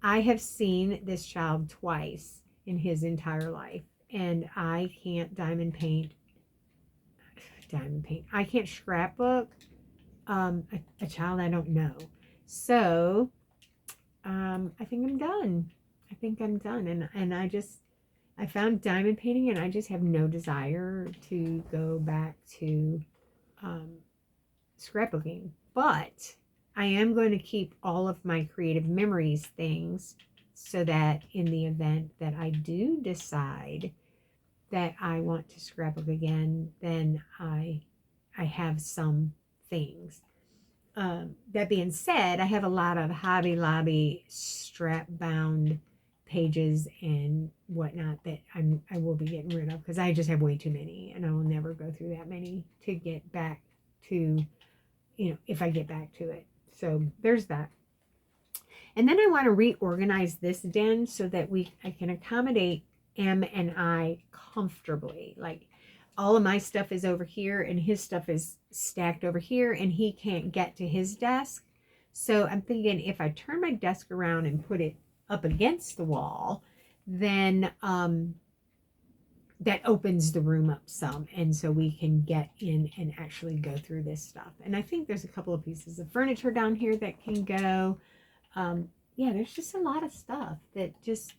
S1: I have seen this child twice in his entire life, and I can't diamond paint. I can't scrapbook a child I don't know. So I think I'm done. And I found diamond painting, and I just have no desire to go back to scrapbooking. But I am going to keep all of my creative memories things so that in the event that I do decide that I want to scrapbook again, then I have some things. That being said, I have a lot of Hobby Lobby strap bound pages and whatnot that I will be getting rid of because I just have way too many, and I will never go through that many to get back to, if I get back to it. So there's that. And then I want to reorganize this den so that I can accommodate M and I comfortably. Like all of my stuff is over here and his stuff is stacked over here, and he can't get to his desk. So I'm thinking if I turn my desk around and put it up against the wall, then that opens the room up some, and so we can get in and actually go through this stuff. And I think there's a couple of pieces of furniture down here that can go. Yeah, there's just a lot of stuff that just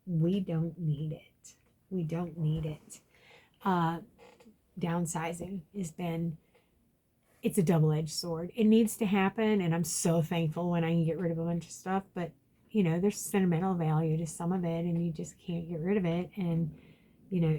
S1: we don't need it. Downsizing it's a double-edged sword. It needs to happen, and I'm so thankful when I can get rid of a bunch of stuff, but you know, there's sentimental value to some of it, and you just can't get rid of it. And, you know,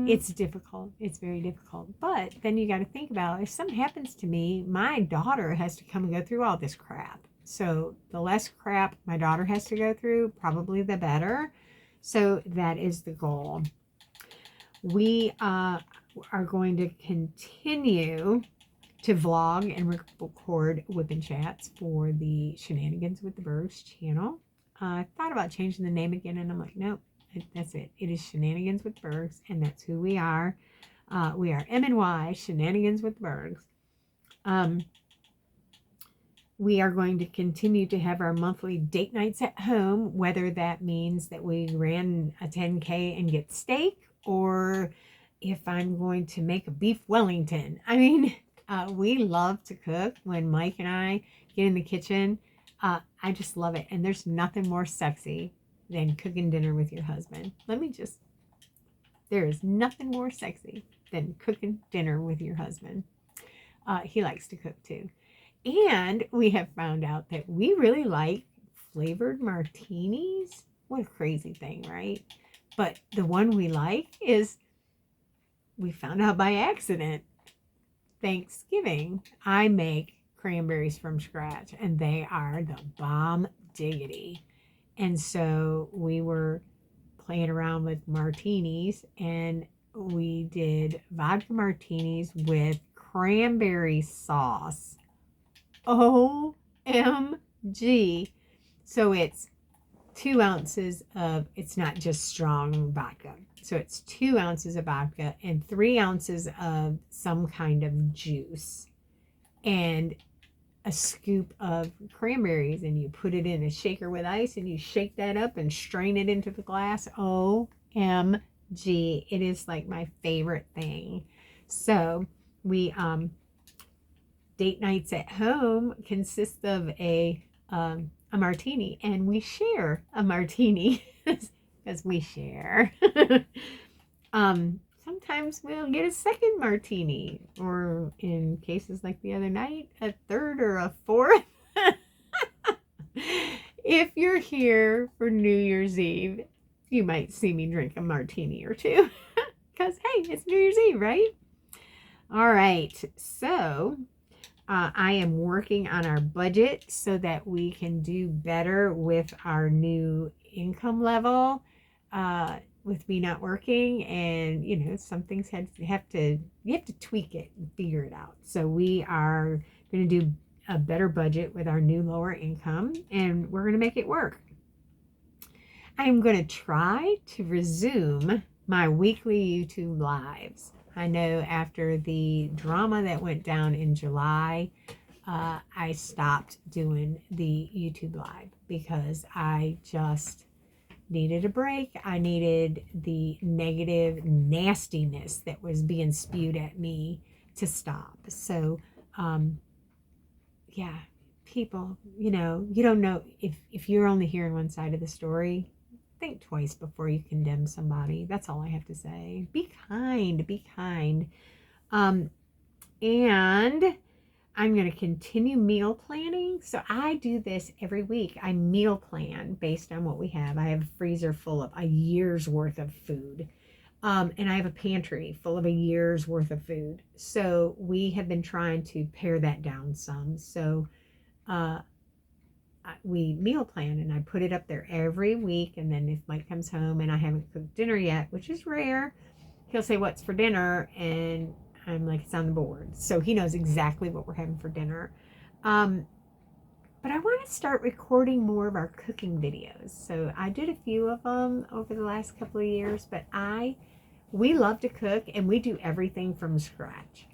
S1: it's difficult. It's very difficult. But then you got to think about, if something happens to me, my daughter has to come and go through all this crap. So the less crap my daughter has to go through, probably the better. So that is the goal. We are going to continue to vlog and record whipping chats for the Shenanigans with the Burgs channel. I thought about changing the name again, and I'm like, nope, that's it. It is Shenanigans with Burgs, and that's who we are. We are MNY, Shenanigans with Burgs. We are going to continue to have our monthly date nights at home, whether that means that we ran a 10K and get steak, or if I'm going to make a beef Wellington. I mean, we love to cook. When Mike and I get in the kitchen, I just love it. And there's nothing more sexy than cooking dinner with your husband. There is nothing more sexy than cooking dinner with your husband. He likes to cook too. And we have found out that we really like flavored martinis. What a crazy thing, right? But the one we like is, we found out by accident, Thanksgiving, I make cranberries from scratch, and they are the bomb diggity. And so we were playing around with martinis, and we did vodka martinis with cranberry sauce. OMG. So it's 2 ounces of, it's not just strong vodka. So it's 2 ounces of vodka and 3 ounces of some kind of juice and a scoop of cranberries, and you put it in a shaker with ice, and you shake that up and strain it into the glass. OMG. It is like my favorite thing. So we, date nights at home consist of a martini, and we share a martini because we share. Sometimes we'll get a second martini, or in cases like the other night, a third or a fourth. If you're here for New Year's Eve, you might see me drink a martini or two because, hey, it's New Year's Eve, right? All right, so I am working on our budget so that we can do better with our new income level, with me not working. And, you know, some things you have to tweak it and figure it out. So we are going to do a better budget with our new lower income, and we're going to make it work. I'm going to try to resume my weekly YouTube lives. I know after the drama that went down in July, I stopped doing the YouTube live because I just needed a break. I needed the negative nastiness that was being spewed at me to stop. So, yeah, people, you know, you don't know if you're only hearing one side of the story. Think twice before you condemn somebody. That's all I have to say. Be kind. Be kind. And I'm going to continue meal planning. So I do this every week. I meal plan based on what we have. I have a freezer full of a year's worth of food. And I have a pantry full of a year's worth of food. So we have been trying to pare that down some. So we meal plan, and I put it up there every week. And then if Mike comes home and I haven't cooked dinner yet, which is rare, he'll say, "What's for dinner?" And I'm like, "It's on the board." So he knows exactly what we're having for dinner. But I want to start recording more of our cooking videos. So I did a few of them over the last couple of years, but we love to cook, and we do everything from scratch.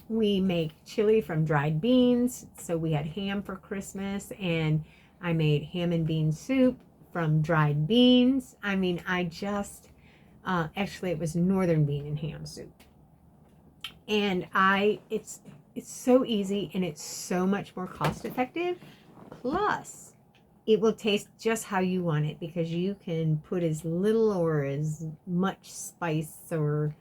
S1: We make chili from dried beans. So we had ham for Christmas, and I made ham and bean soup from dried beans. I mean, actually it was northern bean and ham soup. And it's so easy, and it's so much more cost effective. Plus, it will taste just how you want it, because you can put as little or as much spice or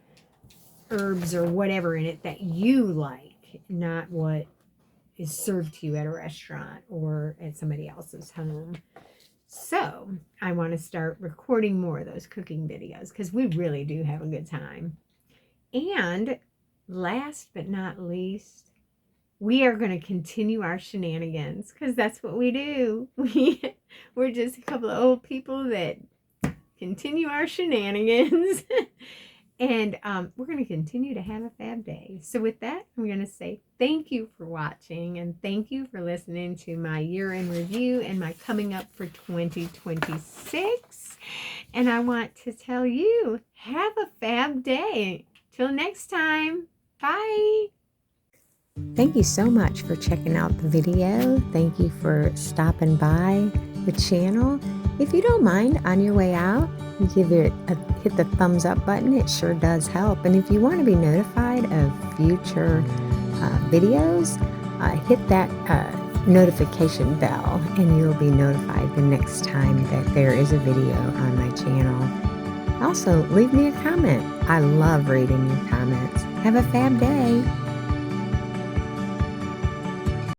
S1: herbs or whatever in it that you like, not what is served to you at a restaurant or at somebody else's home. So I want to start recording more of those cooking videos because we really do have a good time. And last but not least, we are going to continue our shenanigans because that's what we do. We're just a couple of old people that continue our shenanigans. And we're going to continue to have a fab day. So with that, I'm going to say thank you for watching and thank you for listening to my year in review and my coming up for 2026. And I want to tell you, have a fab day. Till next time. Bye. Thank you so much for checking out the video. Thank you for stopping by the channel. If you don't mind, on your way out, give it hit the thumbs up button. It sure does help. And if you want to be notified of future videos, hit that notification bell and you'll be notified the next time that there is a video on my channel. Also, leave me a comment. I love reading your comments. Have a fab day.